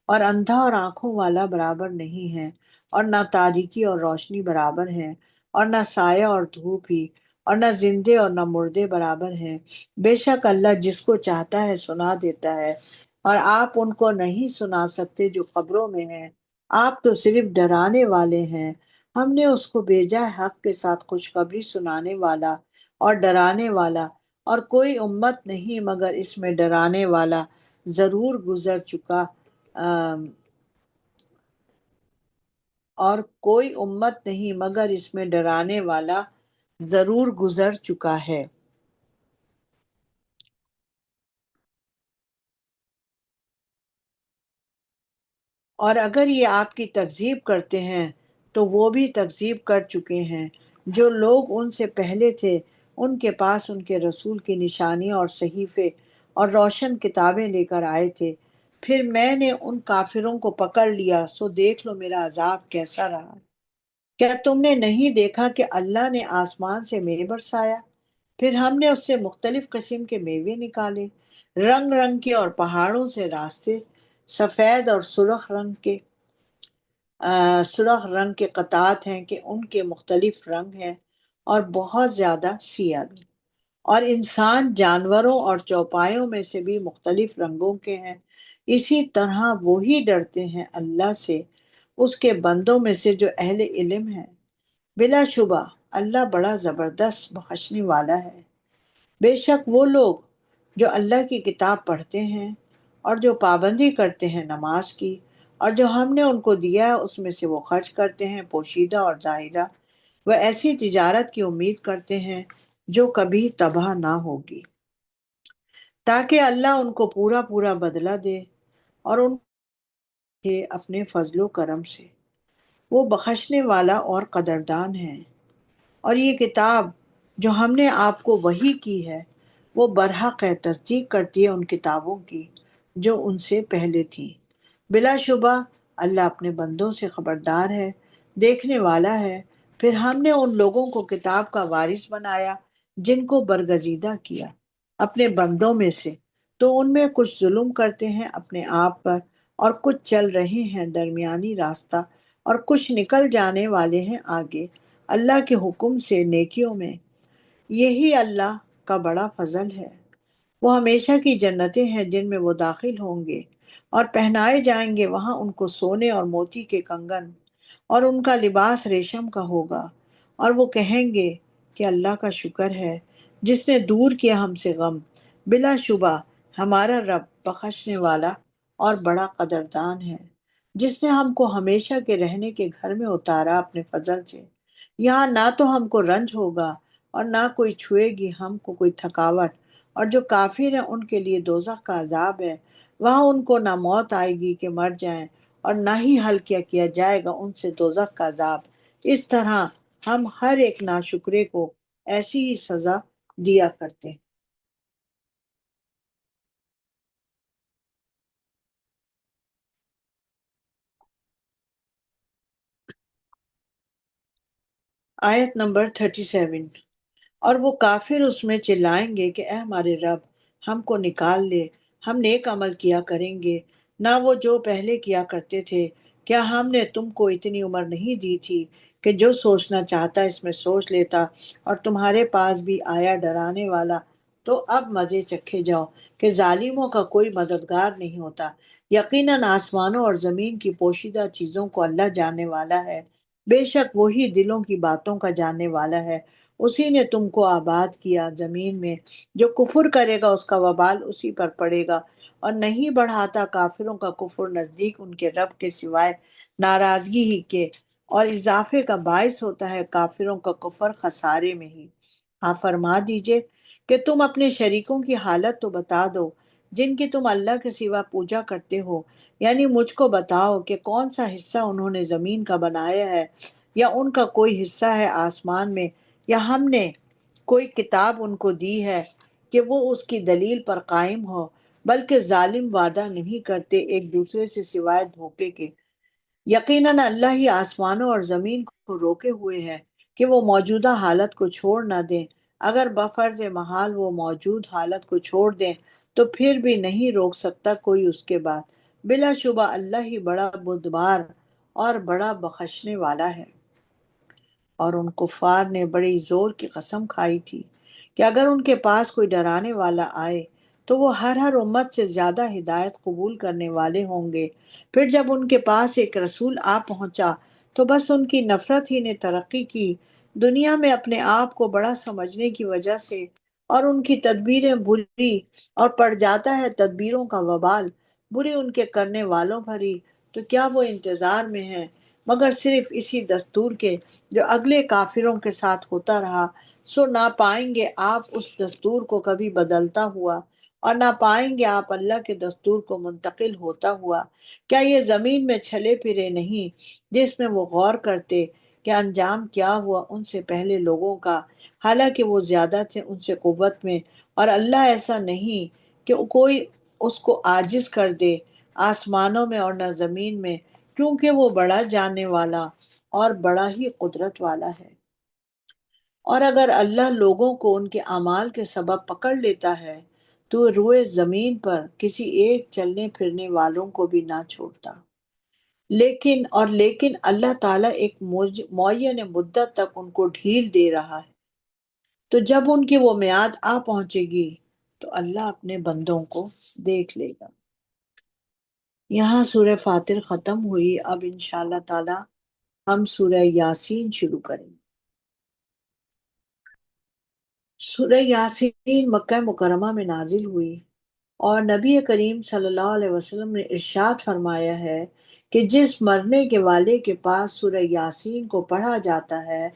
اور اندھا اور آنکھوں والا برابر نہیں ہے، اور نہ تاریکی اور روشنی برابر ہے، اور نہ سایہ اور دھوپ ہی، اور نہ زندے اور نہ مردے برابر ہیں۔ بے شک اللہ جس کو چاہتا ہے سنا دیتا ہے، اور آپ ان کو نہیں سنا سکتے جو قبروں میں ہیں۔ آپ تو صرف ڈرانے والے ہیں۔ ہم نے اس کو بھیجا ہے حق کے ساتھ خوشخبری سنانے والا اور ڈرانے والا، اور کوئی امت نہیں مگر اس میں ڈرانے والا ضرور گزر چکا آم، اور کوئی امت نہیں مگر اس میں ڈرانے والا ضرور گزر چکا ہے۔ اور اگر یہ آپ کی تکذیب کرتے ہیں تو وہ بھی تکذیب کر چکے ہیں جو لوگ ان سے پہلے تھے، ان کے پاس ان کے رسول کی نشانیاں اور صحیفے اور روشن کتابیں لے کر آئے تھے، پھر میں نے ان کافروں کو پکڑ لیا، سو دیکھ لو میرا عذاب کیسا رہا۔ کیا تم نے نہیں دیکھا کہ اللہ نے آسمان سے میوے برسایا، پھر ہم نے اس سے مختلف قسم کے میوے نکالے، رنگ رنگ کے، اور پہاڑوں سے راستے، سفید اور سرخ رنگ کے قطعات ہیں کہ ان کے مختلف رنگ ہیں، اور بہت زیادہ سیاہ بھی، اور انسان جانوروں اور چوپایوں میں سے بھی مختلف رنگوں کے ہیں۔ اسی طرح وہی ڈرتے ہیں اللہ سے اس کے بندوں میں سے جو اہل علم ہیں۔ بلا شبہ اللہ بڑا زبردست بخشنے والا ہے۔ بے شک وہ لوگ جو اللہ کی کتاب پڑھتے ہیں اور جو پابندی کرتے ہیں نماز کی، اور جو ہم نے ان کو دیا ہے اس میں سے وہ خرچ کرتے ہیں پوشیدہ اور ظاہرہ، وہ ایسی تجارت کی امید کرتے ہیں جو کبھی تباہ نہ ہوگی، تاکہ اللہ ان کو پورا پورا بدلہ دے اور ان کے اپنے فضل و کرم سے۔ وہ بخشنے والا اور قدردان ہے۔ اور یہ کتاب جو ہم نے آپ کو وحی کی ہے وہ برحق ہے، تصدیق کرتی ہے ان کتابوں کی جو ان سے پہلے تھی۔ بلا شبہ اللہ اپنے بندوں سے خبردار ہے، دیکھنے والا ہے۔ پھر ہم نے ان لوگوں کو کتاب کا وارث بنایا جن کو برگزیدہ کیا اپنے بندوں میں سے، تو ان میں کچھ ظلم کرتے ہیں اپنے آپ پر، اور کچھ چل رہے ہیں درمیانی راستہ، اور کچھ نکل جانے والے ہیں آگے اللہ کے حکم سے نیکیوں میں۔ یہی اللہ کا بڑا فضل ہے۔ وہ ہمیشہ کی جنتیں ہیں جن میں وہ داخل ہوں گے، اور پہنائے جائیں گے وہاں ان کو سونے اور موتی کے کنگن، اور ان کا لباس ریشم کا ہوگا، اور وہ کہیں گے کہ اللہ کا شکر ہے جس نے دور کیا ہم سے غم۔ بلا شبہ ہمارا رب بخشنے والا اور بڑا قدردان ہے، جس نے ہم کو ہمیشہ کے رہنے کے گھر میں اتارا اپنے فضل سے۔ یہاں نہ تو ہم کو رنج ہوگا اور نہ کوئی چھوئے گی ہم کو کوئی تھکاوٹ، اور جو کافر ہیں ان کے لیے دوزخ کا عذاب ہے، وہاں ان کو نہ موت آئے گی کہ مر جائیں، اور نہ ہی ہلکا کیا جائے گا ان سے دوزخ کا عذاب۔ اس طرح ہم ہر ایک ناشکرے کو ایسی ہی سزا دیا کرتے ہیں۔ آیت نمبر 37۔ اور وہ کافر اس میں چلائیں گے کہ اے ہمارے رب، ہم کو نکال لے، ہم نیک عمل کیا کریں گے، نہ وہ جو پہلے کیا کرتے تھے۔ کیا ہم نے تم کو اتنی عمر نہیں دی تھی کہ جو سوچنا چاہتا اس میں سوچ لیتا، اور تمہارے پاس بھی آیا ڈرانے والا، تو اب مزے چکھے جاؤ کہ ظالموں کا کوئی مددگار نہیں ہوتا۔ یقیناً آسمانوں اور زمین کی پوشیدہ چیزوں کو اللہ جاننے والا ہے، بے شک وہی دلوں کی باتوں کا جاننے والا ہے۔ اسی نے تم کو آباد کیا زمین میں، جو کفر کرے گا اس کا وبال اسی پر پڑے گا، اور نہیں بڑھاتا کافروں کا کفر نزدیک ان کے رب کے سوائے ناراضگی ہی کے، اور اضافے کا باعث ہوتا ہے کافروں کا کفر خسارے میں ہی۔ آپ فرما دیجئے کہ تم اپنے شریکوں کی حالت تو بتا دو جن کی تم اللہ کے سوا پوجا کرتے ہو، یعنی مجھ کو بتاؤ کہ کون سا حصہ انہوں نے زمین کا بنایا ہے، یا ان کا کوئی حصہ ہے آسمان میں، یا ہم نے کوئی کتاب ان کو دی ہے کہ وہ اس کی دلیل پر قائم ہو، بلکہ ظالم وعدہ نہیں کرتے ایک دوسرے سے سوائے دھوکے کے۔ یقیناً اللہ ہی آسمانوں اور زمین کو روکے ہوئے ہے کہ وہ موجودہ حالت کو چھوڑ نہ دیں۔ اگر بفرض محال وہ موجود حالت کو چھوڑ دیں تو پھر بھی نہیں روک سکتا کوئی اس کے بعد۔ بلا شبہ اللہ ہی بڑا بردبار اور بڑا بخشنے والا ہے۔ اور ان کفار نے بڑی زور کی قسم کھائی تھی کہ اگر ان کے پاس کوئی ڈرانے والا آئے تو وہ ہر امت سے زیادہ ہدایت قبول کرنے والے ہوں گے۔ پھر جب ان کے پاس ایک رسول آ پہنچا تو بس ان کی نفرت ہی نے ترقی کی، دنیا میں اپنے آپ کو بڑا سمجھنے کی وجہ سے، اور ان کی تدبیریں بری، اور پڑ جاتا ہے تدبیروں کا وبال بری ان کے کرنے والوں پر ہی۔ تو کیا وہ انتظار میں ہیں مگر صرف اسی دستور کے جو اگلے کافروں کے ساتھ ہوتا رہا؟ سو نہ پائیں گے آپ اس دستور کو کبھی بدلتا ہوا، اور نہ پائیں گے آپ اللہ کے دستور کو منتقل ہوتا ہوا۔ کیا یہ زمین میں چھلے پھرے نہیں جس میں وہ غور کرتے کہ انجام کیا ہوا ان سے پہلے لوگوں کا، حالانکہ وہ زیادہ تھے ان سے قوت میں، اور اللہ ایسا نہیں کہ کوئی اس کو عاجز کر دے آسمانوں میں اور نہ زمین میں، کیونکہ وہ بڑا جاننے والا اور بڑا ہی قدرت والا ہے۔ اور اگر اللہ لوگوں کو ان کے اعمال کے سبب پکڑ لیتا ہے تو روئے زمین پر کسی ایک چلنے پھرنے والوں کو بھی نہ چھوڑتا، لیکن اللہ تعالیٰ ایک معین مدت تک ان کو ڈھیل دے رہا ہے۔ تو جب ان کی وہ میعاد آ پہنچے گی تو اللہ اپنے بندوں کو دیکھ لے گا۔ یہاں سورہ فاتر ختم ہوئی۔ اب انشاءاللہ تعالی ہم سورہ یاسین شروع کریں گے۔ سورہ یاسین مکہ مکرمہ میں نازل ہوئی، اور نبی کریم صلی اللہ علیہ وسلم نے ارشاد فرمایا ہے کہ جس مرنے کے والے کے پاس سورہ یاسین کو پڑھا جاتا ہے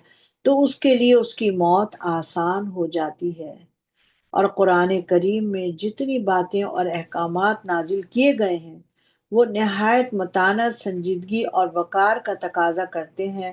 تو اس کے لیے اس کی موت آسان ہو جاتی ہے۔ اور قرآن کریم میں جتنی باتیں اور احکامات نازل کیے گئے ہیں وہ نہایت متانت، سنجیدگی اور وقار کا تقاضا کرتے ہیں،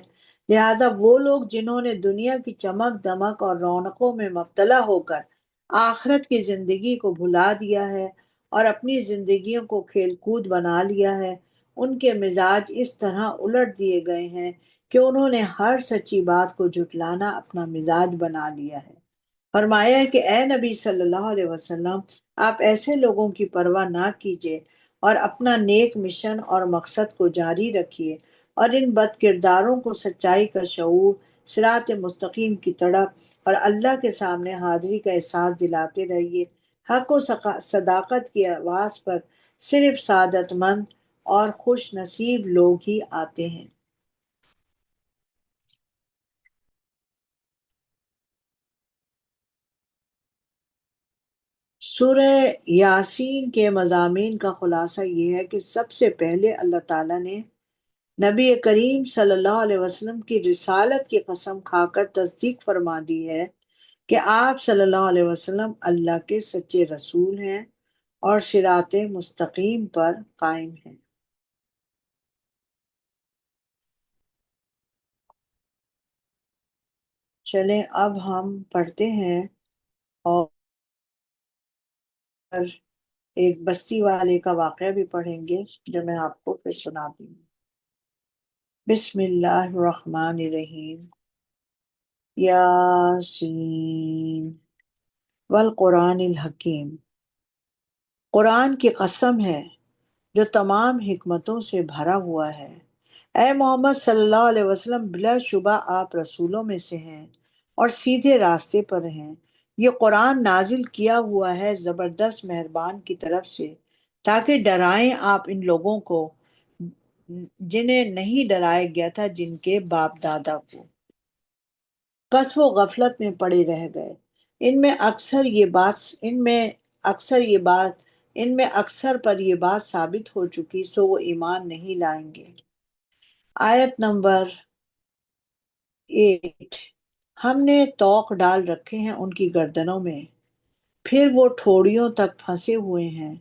لہذا وہ لوگ جنہوں نے دنیا کی چمک دمک اور رونقوں میں مبتلا ہو کر آخرت کی زندگی کو بھلا دیا ہے اور اپنی زندگیوں کو کھیل کود بنا لیا ہے، ان کے مزاج اس طرح الٹ دیے گئے ہیں کہ انہوں نے ہر سچی بات کو جھٹلانا اپنا مزاج بنا لیا ہے۔ فرمایا ہے کہ اے نبی صلی اللہ علیہ وسلم، آپ ایسے لوگوں کی پرواہ نہ کیجیے اور اپنا نیک مشن اور مقصد کو جاری رکھیے، اور ان بد کرداروں کو سچائی کا شعور، صراط مستقیم کی طرف اور اللہ کے سامنے حاضری کا احساس دلاتے رہیے۔ حق و صداقت کی آواز پر صرف سعادت مند اور خوش نصیب لوگ ہی آتے ہیں۔ سورہ یاسین کے مضامین کا خلاصہ یہ ہے کہ سب سے پہلے اللہ تعالیٰ نے نبی کریم صلی اللہ علیہ وسلم کی رسالت کی قسم کھا کر تصدیق فرما دی ہے کہ آپ صلی اللہ علیہ وسلم اللہ کے سچے رسول ہیں اور صراط مستقیم پر قائم ہیں۔ چلیں اب ہم پڑھتے ہیں، اور ایک بستی والے کا واقعہ بھی پڑھیں گے جو میں آپ کو پھر سنا دوں گی۔ بسم اللہ الرحمن الرحیم۔ یاسین والقرآن الحکیم۔ قرآن کی قسم ہے جو تمام حکمتوں سے بھرا ہوا ہے۔ اے محمد صلی اللہ علیہ وسلم، بلا شبہ آپ رسولوں میں سے ہیں اور سیدھے راستے پر ہیں۔ یہ قرآن نازل کیا ہوا ہے زبردست مہربان کی طرف سے، تاکہ ڈرائیں آپ ان لوگوں کو جنہیں نہیں ڈرایا گیا تھا جن کے باپ دادا کو، بس وہ غفلت میں پڑے رہ گئے۔ ان میں اکثر پر یہ بات ثابت ہو چکی، سو وہ ایمان نہیں لائیں گے۔ آیت نمبر 8۔ ہم نے طوق ڈال رکھے ہیں ان کی گردنوں میں، پھر وہ ٹھوڑیوں تک پھنسے ہوئے ہیں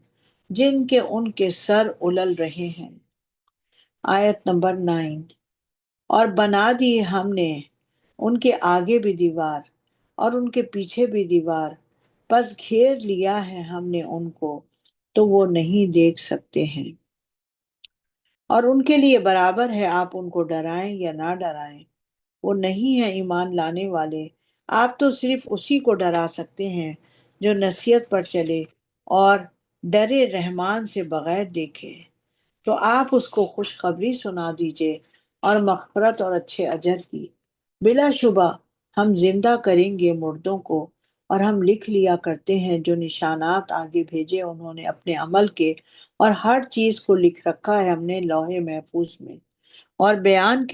جن کے ان کے سر اُلل رہے ہیں۔ آیت نمبر 9۔ اور بنا دی ہم نے ان کے آگے بھی دیوار اور ان کے پیچھے بھی دیوار، پس گھیر لیا ہے ہم نے ان کو تو وہ نہیں دیکھ سکتے ہیں، اور ان کے لیے برابر ہے آپ ان کو ڈرائیں یا نہ ڈرائیں، وہ نہیں ہے ایمان لانے والے۔ آپ تو صرف اسی کو ڈرا سکتے ہیں جو نصیحت پر چلے اور ڈرے رحمان سے بغیر دیکھے، تو آپ اس کو خوشخبری سنا دیجئے اور مغفرت اور اچھے اجر کی۔ بلا شبہ ہم زندہ کریں گے مردوں کو، اور ہم لکھ لیا کرتے ہیں جو نشانات آگے بھیجے انہوں نے اپنے عمل کے، اور ہر چیز کو لکھ رکھا ہے ہم نے لوح محفوظ میں۔ اور بیان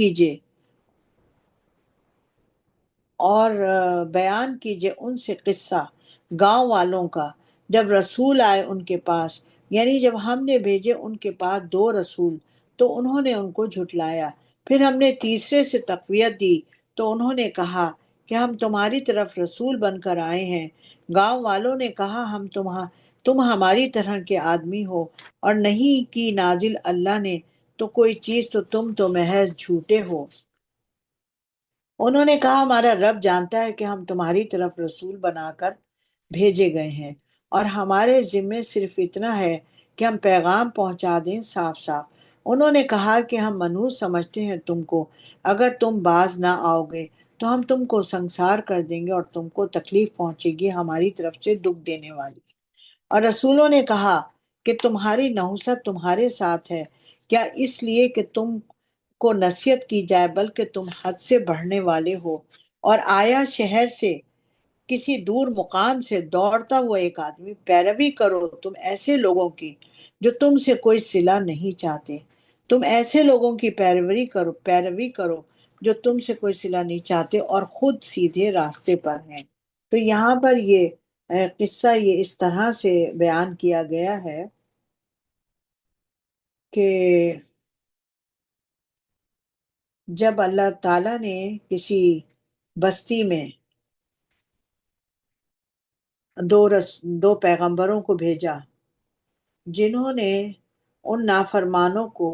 کیجئے ان سے قصہ گاؤں والوں کا جب رسول آئے ان کے پاس، یعنی جب ہم نے بھیجے ان کے پاس 2 رسول تو انہوں نے ان کو جھٹلایا، پھر ہم نے تیسرے سے تقویت دی تو انہوں نے کہا کہ ہم تمہاری طرف رسول بن کر آئے ہیں۔ گاؤں والوں نے کہا تم ہماری طرح کے آدمی ہو اور نہیں کی نازل اللہ نے تو کوئی چیز تو تم تو محض جھوٹے ہو۔ انہوں نے کہا ہمارا رب جانتا ہے کہ ہم تمہاری طرف رسول بنا کر بھیجے گئے ہیں، اور ہمارے ذمے صرف اتنا ہے کہ ہم پیغام پہنچا دیں صاف صاف۔ انہوں نے کہا کہ ہم منحوس سمجھتے ہیں تم کو، اگر تم باز نہ آؤ گے تو ہم تم کو سنسار کر دیں گے اور تم کو تکلیف پہنچے گی ہماری طرف سے دکھ دینے والی۔ اور رسولوں نے کہا کہ تمہاری نحوست تمہارے ساتھ ہے کیا، اس لیے کہ تم کو نصیحت کی جائے، بلکہ تم حد سے بڑھنے والے ہو۔ اور آیا شہر سے کسی دور مقام سے دوڑتا ہوا ایک آدمی، پیروی کرو تم ایسے لوگوں کی جو تم سے کوئی صلہ نہیں چاہتے، تم ایسے لوگوں کی پیروی کرو جو تم سے کوئی صلہ نہیں چاہتے اور خود سیدھے راستے پر ہیں۔ تو یہاں پر یہ قصہ یہ اس طرح سے بیان کیا گیا ہے کہ جب اللہ تعالیٰ نے کسی بستی میں دو پیغمبروں کو بھیجا جنہوں نے ان نافرمانوں کو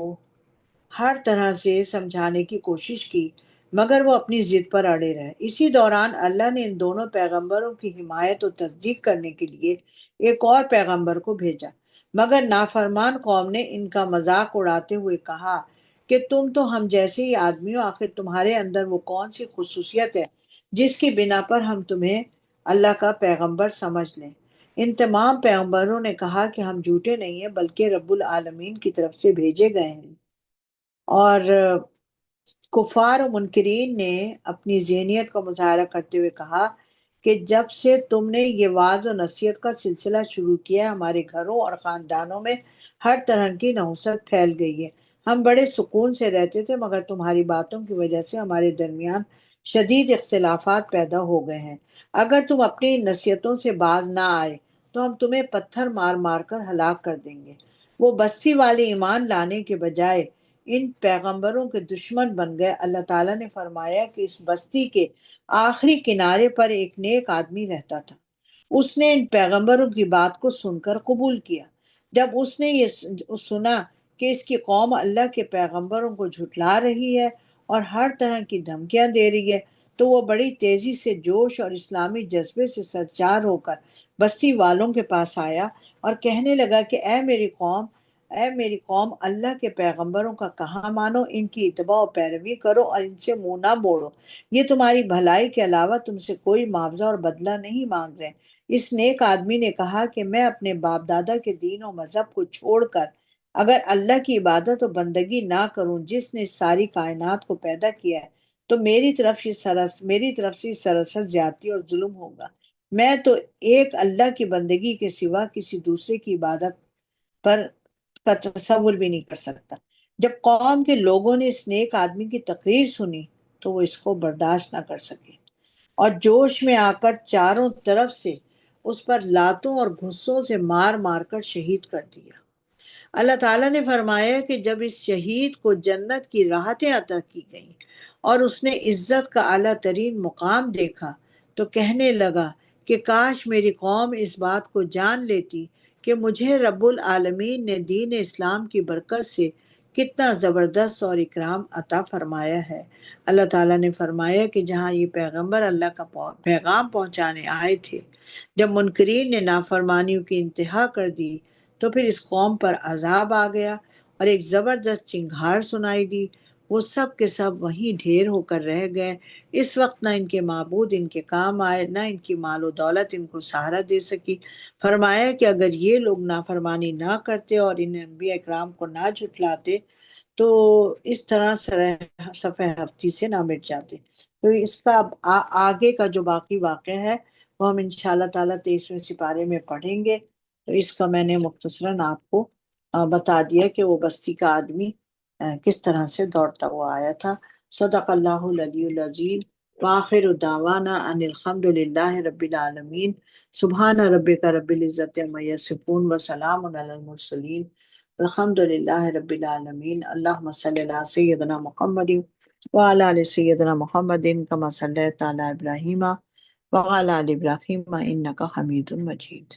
ہر طرح سے سمجھانے کی کوشش کی، مگر وہ اپنی ضد پر اڑے رہے۔ اسی دوران اللہ نے ان دونوں پیغمبروں کی حمایت و تصدیق کرنے کے لیے ایک اور پیغمبر کو بھیجا، مگر نافرمان قوم نے ان کا مذاق اڑاتے ہوئے کہا کہ تم تو ہم جیسے ہی آدمی ہو، آخر تمہارے اندر وہ کون سی خصوصیت ہے جس کی بنا پر ہم تمہیں اللہ کا پیغمبر سمجھ لیں۔ ان تمام پیغمبروں نے کہا کہ ہم جھوٹے نہیں ہیں بلکہ رب العالمین کی طرف سے بھیجے گئے ہیں۔ اور کفار و منکرین نے اپنی ذہنیت کا مظاہرہ کرتے ہوئے کہا کہ جب سے تم نے یہ وعظ و نصیحت کا سلسلہ شروع کیا ہے ہمارے گھروں اور خاندانوں میں ہر طرح کی نحوست پھیل گئی ہے۔ ہم بڑے سکون سے رہتے تھے، مگر تمہاری باتوں کی وجہ سے ہمارے درمیان شدید اختلافات پیدا ہو گئے ہیں۔ اگر تم اپنی نصیحتوں سے باز نہ آئے تو ہم تمہیں پتھر مار مار کر ہلاک کر دیں گے۔ وہ بستی والے ایمان لانے کے بجائے ان پیغمبروں کے دشمن بن گئے۔ اللہ تعالیٰ نے فرمایا کہ اس بستی کے آخری کنارے پر ایک نیک آدمی رہتا تھا، اس نے ان پیغمبروں کی بات کو سن کر قبول کیا۔ جب اس نے یہ سنا کہ اس کی قوم اللہ کے پیغمبروں کو جھٹلا رہی ہے اور ہر طرح کی دھمکیاں دے رہی ہے تو وہ بڑی تیزی سے جوش اور اسلامی جذبے سے سرشار ہو کر بستی والوں کے پاس آیا اور کہنے لگا کہ اے میری قوم اللہ کے پیغمبروں کا کہاں مانو، ان کی اتباع و پیروی کرو اور ان سے منہ نہ موڑو، یہ تمہاری بھلائی کے علاوہ تم سے کوئی معاوضہ اور بدلہ نہیں مانگ رہے۔ اس نیک آدمی نے کہا کہ میں اپنے باپ دادا کے دین و مذہب کو چھوڑ کر اگر اللہ کی عبادت و بندگی نہ کروں جس نے ساری کائنات کو پیدا کیا ہے تو میری طرف سے سراسر زیادتی اور ظلم ہوگا۔ میں تو ایک اللہ کی بندگی کے سوا کسی دوسرے کی عبادت پر کا تصور بھی نہیں کر سکتا۔ جب قوم کے لوگوں نے اس نیک آدمی کی تقریر سنی تو وہ اس کو برداشت نہ کر سکے اور جوش میں آ کر چاروں طرف سے اس پر لاتوں اور گھسوں سے مار مار کر شہید کر دیا۔ اللہ تعالیٰ نے فرمایا کہ جب اس شہید کو جنت کی راحتیں عطا کی گئیں اور اس نے عزت کا اعلیٰ ترین مقام دیکھا تو کہنے لگا کہ کاش میری قوم اس بات کو جان لیتی کہ مجھے رب العالمین نے دین اسلام کی برکت سے کتنا زبردست اور اکرام عطا فرمایا ہے۔ اللہ تعالیٰ نے فرمایا کہ جہاں یہ پیغمبر اللہ کا پیغام پہنچانے آئے تھے، جب منکرین نے نافرمانیوں کی انتہا کر دی تو پھر اس قوم پر عذاب آ گیا اور ایک زبردست چنگھاڑ سنائی دی۔ وہ سب کے سب وہیں ڈھیر ہو کر رہ گئے۔ اس وقت نہ ان کے معبود ان کے کام آئے، نہ ان کی مال و دولت ان کو سہارا دے سکی۔ فرمایا کہ اگر یہ لوگ نافرمانی نہ کرتے اور ان انبیاء اکرام کو نہ جھٹلاتے تو اس طرح صفحہ ہفتی سے نہ مٹ جاتے۔ تو اس کا اب آگے کا جو باقی واقعہ ہے وہ ہم انشاءاللہ تعالیٰ 23ویں سپارے میں پڑھیں گے۔ تو اس کا میں نے مختصراً آپ کو بتا دیا کہ وہ بستی کا آدمی کس طرح سے دوڑتا ہوا آیا تھا۔ صدق اللہ العلی العظیم، وآخر دعوانا ان الحمد للہ رب العالمین، سبحان ربک رب العزت عما یصفون وسلام علی المرسلین، الحمد للہ رب العالمین۔ اللہم صلی علی سیدنا محمد وعلی آل سیدنا محمد کما صلیت علی ابراہیم وعلی آل ابراہیم انک حمید مجید۔